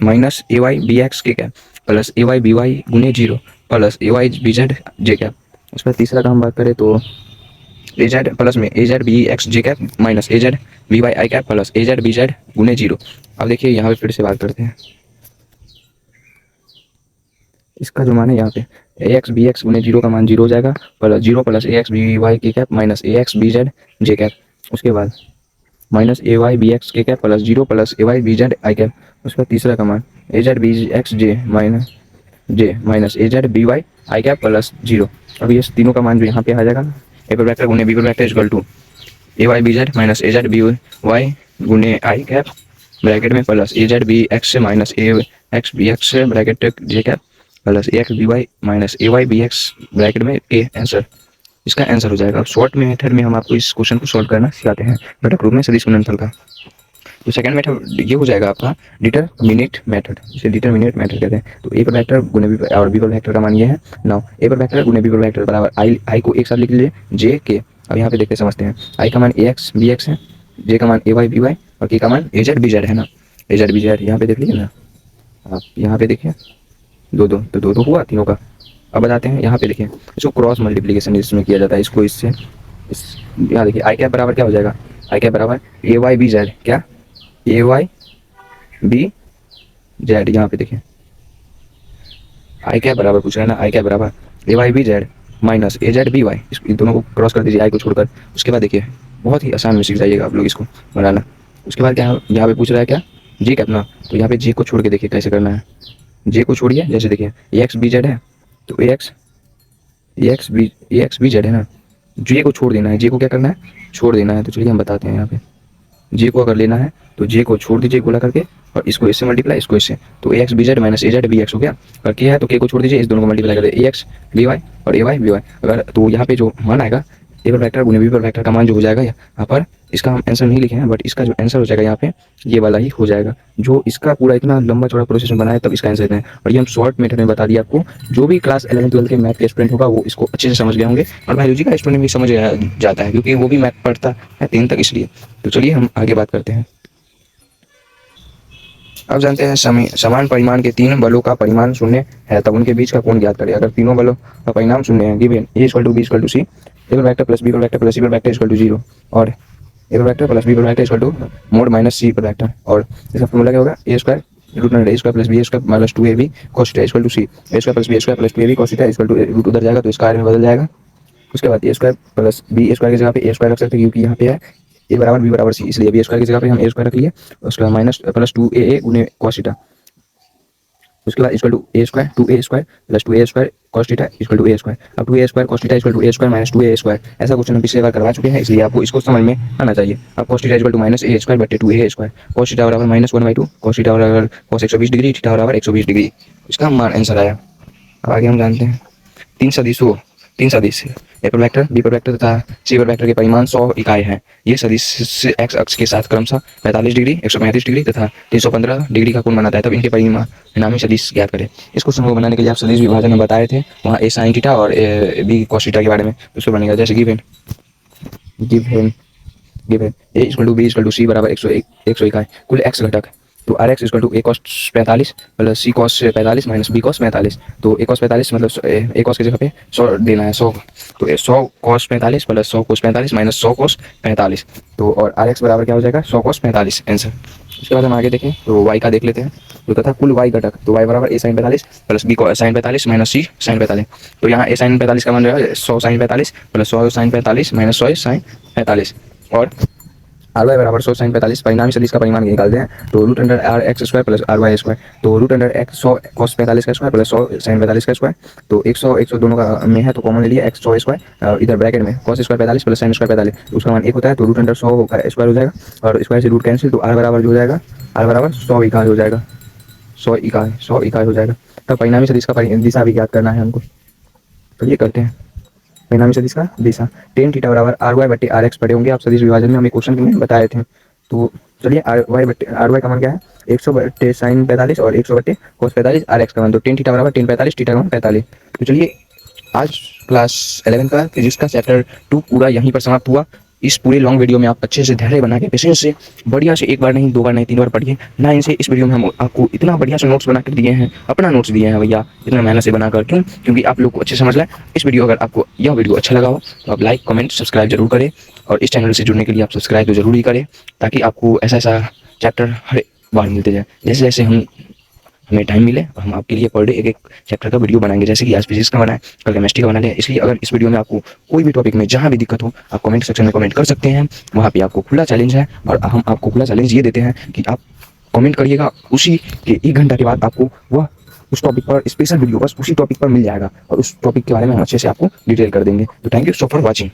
minus A Y B X के cap plus A Y B Y गुणे 0 plus A Y B Z J cap. उसके बाद तीसरा का हम बात करें तो ए जेड प्लस में A Z B X J cap minus A Z B Y I cap plus A Z B Z गुणे 0। अब देखिए यहाँ पे फिर से बात करते हैं। इसका जो मान है यहाँ पे ए एक्स बी एक्स गुणे 0 का मान 0 हो जाएगा plus 0 plus A X B Y के cap minus A X B Z J cap. उसके बाद minus A Y B X के cap plus 0 plus A Y B Z I cap. उसका तीसरा का मान A Z B X J minus A Z B Y I cap plus 0। अब ये तीनों का मान जो यहाँ पे आ जाएगा ना, ए पर वेक्टर गुने बी पर vector equal to A Y B Z minus A Z B Y गुने आई कैप ब्रैकेट में plus A Z B X minus A X B X bracket J cap plus A X B Y minus A Y B X bracket में A answer. इसका answer हो जाएगा। Short method में हम आपको इस question को सॉल्व करना सिखाते हैं बटा ग्रुप में सदिश गुणनफल का। तो सेकंड मेथड ये हो जाएगा आपका डिटरमिनेट मेथड, इसे डिटरमिनेट मेथड कहते हैं। तो ए पर वेक्टर गुने बी और बी पर वेक्टर का मान ये है। नाउ ए पर वेक्टर गुने बी पर वेक्टर बराबर आई को एक साथ लिख लीजिए जे के। अब यहाँ पे देखते समझते हैं। आई का मान ए एक्स बी एक्स है, जे का मान ए वाई बी वाई और के का मान ए जेड बी जेड है ना। ए जेड बी जेड यहाँ पे देख लीजिए ना, आप यहाँ पे देखिए दो दो तो दो हुआ तीनों का। अब बताते हैं यहाँ पे देखिए, इसको क्रॉस मल्टीप्लिकेशन इसमें किया जाता है, इसको इससे इस यहाँ देखिए आई कैप बराबर क्या हो जाएगा, आई कैप बराबर ए वाई बी जेड, क्या ए वाई बी जेड। यहाँ पे देखिए आई कैप बराबर पूछ रहा है ना, आई कैप बराबर ए Y B Z minus A Z B Y. इन दोनों को क्रॉस कर दीजिए आई को छोड़कर। उसके बाद देखिए बहुत ही आसान में सीख जाइएगा आप लोग इसको बनाना। उसके बाद क्या यहाँ पे पूछ रहा है क्या जी कैप ना, तो यहाँ पे जी को छोड़ के देखिए कैसे करना है। जे को छोड़िए, जैसे देखिए ए एक्स बी जेड है तो ए एक्स बी जेड है ना, जे को छोड़ देना है। जे को क्या करना है, छोड़ देना है। तो चलिए हम बताते हैं यहाँ पे जे को अगर लेना है तो जे को छोड़ दीजिए गोला करके और इसको इससे मल्टीप्लाई इसको इससे, तो ए X B Z minus A Z B x हो गया। करके है तो के को छोड़ दीजिए, इस दोनों को मल्टीप्लाई कर दे ए एक्स बी वाई और ए वाई बी वाई। अगर तो यहाँ पे जो मान आएगा ए पर वेक्टर गुने बी पर वेक्टर का मान जो हो जाएगा यहाँ पर, इसका हम आंसर नहीं लिखे हैं बट इसका जो आंसर हो जाएगा यहाँ पे ये वाला ही हो जाएगा। जो इसका पूरा इतना लंबा चौड़ा प्रोसेस बनाया तब इसका आंसर इतना है। और ये हम शॉर्ट मेथड में बता दिया आपको। जो भी क्लास 11 12 के मैथ के स्टूडेंट होगा वो इसको अच्छे से समझ गए होंगे, और बायोलॉजी का स्टूडेंट भी समझ जाता है क्योंकि वो भी मैथ पढ़ता है 3 तक, इसलिए। तो चलिए हम आगे बात करते हैं। अब जानते हैं समान परिमाण के तीन बलों का परिमाण शून्य है तब उनके बीच का कोण ज्ञात करें। अगर तीनों बलों का परिमाण शून्य है, given A equal to B equal to C, A पर वेक्टर प्लस बी पर वेक्टर प्लस सी पर वेक्टर इक्वल टू 0 और ए पर वेक्टर प्लस बी पर vector equal to mod minus C पर वेक्टर। और इसका फॉर्मूला क्या होगा, A square root under A square plus B square minus 2ab cos theta equal to C, A square plus B square plus 2ab cos theta equal to root उधर जाएगा तो square में बदल जाएगा। उसके बाद ए स्क्वायर प्लस बी स्क्वायर की जगह पे ए स्क्वायर रख सकते हैं क्योंकि यहाँ पे है ए बराबर बी बराबर सी, इसलिए बी स्क्वायर की जगह पे हम ए स्क्वायर रख लिए। उसके बाद माइनस प्लस 2a गुने cos थीटा। उसके बाद equal to A square 2a square plus 2a square cos theta equal to A square. अब 2a square cos theta equal to A square minus 2a square. ऐसा question हम पिछले बार करवा चुके हैं, इसलिए आपको इसको समझ में आना चाहिए। अब cos theta equal to minus A square बटे 2a स्क्वायर, cos थीटा बराबर माइनस 1/2, cos थीटा बराबर cos 120 डिग्री, थीटा बराबर 120 डिग्री। इसका मान आंसर आया। अब आगे हम जानते हैं तीन सदिश ए पर वेक्टर बी पर वेक्टर तथा सी पर वेक्टर के परिमाण 100 इकाई है। ये सदिश एक्स अक्ष के साथ क्रमशः 45 डिग्री 135 डिग्री तथा 315 डिग्री का कोण बनाता है तब इनके परिणामी सदिश ज्ञात करें। इस क्वेश्चन को बनाने के लिए आप सदिश विभाजन में बताए थे, वहाँ ए साइन थीटा और बी कॉस थीटा के बारे में उसको बनेगा। जैसे given A equal to B equal to C बराबर 100 इकाई कुल एक्स घटक, तो R X equal to A cos 45 plus C cos 45 minus B cos 45। तो ए कॉस 45 मतलब ए कॉस की जगह पे 100 देना है 100, तो 100 cos 45 plus 100 cos 45 minus 100 cos 45। तो और आर एक्स बराबर क्या हो जाएगा 100 कॉस 45 आंसर। उसके बाद हम आगे देखें तो वाई का देख लेते हैं। तो तथा कुल वाई घटक, तो वाई बराबर A sine 45 plus B sine 45 minus C sine 45। तो यहाँ ए साइन 45 का मान रहेगा 100 sine 45 plus 100 sine 45 minus 100 sine 45 और आर वाई बराबर 100 साइन 45। परिणामी सदिश का परिमाण निकालते हैं तो root under R X square plus R Y square, तो रूट अंडर एक्स 100 कॉस 45 का स्क्वायर प्लस 100 साइन 45 का स्क्वायर। तो 100 दोनों का में है तो कॉमन ले लिया एक्स 100 स्क्वायर, इधर ब्रैकेट में cos square 45 plus sine square 45, तो उसका मान 1 होता है। तो रूट अंडर 100 का स्क्वायर हो जाएगा और स्क्वायर से रूट कैंसिल, तो आर बराबर जो हो जाएगा आर बराबर 100 इकाई हो जाएगा, 100 इकाई हो जाएगा। तब परिणामी सदिश का दिशा भी ज्ञात करना है हमको, तो ये करते हैं। परिणामी सदिश का दिशा टेन थीटा बराबर आर वाई बटे आर एक्स पढ़े होंगे आप सदिश विभाजन में, हमें क्वेश्चन में बताए थे। तो चलिए आर वाई का मान क्या है 100 बटे साइन 45 और 100 बटे कोस 45 आर एक्स का मान, तो टेन थीटा बराबर 10 45 थीटा का मान 45। तो चलिए आज क्लास 11 का फिजिक्स का चैप्टर 2 पूरा यहीं पर समाप्त हुआ। इस पूरे लॉन्ग वीडियो में आप अच्छे से धैर्य बना के पेशेंस से बढ़िया से एक बार नहीं 2 बार नहीं 3 बार पढ़िए ना। इनसे इस वीडियो में हम आपको इतना बढ़िया से नोट्स बना कर दिए हैं, अपना नोट्स दिए हैं भैया इतना मेहनत से बनाकर। क्यों? क्योंकि आप लोग को अच्छे समझ लाए। इस वीडियो अगर आपको यह वीडियो अच्छा लगा हो तो आप लाइक कमेंट सब्सक्राइब जरूर करें, और इस चैनल से जुड़ने के लिए आप सब्सक्राइब तो जरूर ही करें ताकि आपको ऐसा चैप्टर हर बार मिलते जाए। जैसे जैसे हमें टाइम मिले और हम आपके लिए पर डे एक चैप्टर का वीडियो बनाएंगे, जैसे कि आज फिजिक्स का बनाए, कल केमिस्ट्री का बना लिया। इसलिए अगर इस वीडियो में आपको कोई भी टॉपिक में जहाँ भी दिक्कत हो आप कमेंट सेक्शन में कमेंट कर सकते हैं, वहाँ पे आपको खुला चैलेंज है। और हम आपको खुला चैलेंज ये देते हैं कि आप कमेंट करिएगा, उसी के 1 घंटा के बाद आपको वह उस टॉपिक पर स्पेशल वीडियो बस उसी टॉपिक पर मिल जाएगा और उस टॉपिक के बारे में हम अच्छे से आपको डिटेल कर देंगे। तो thank you so for watching.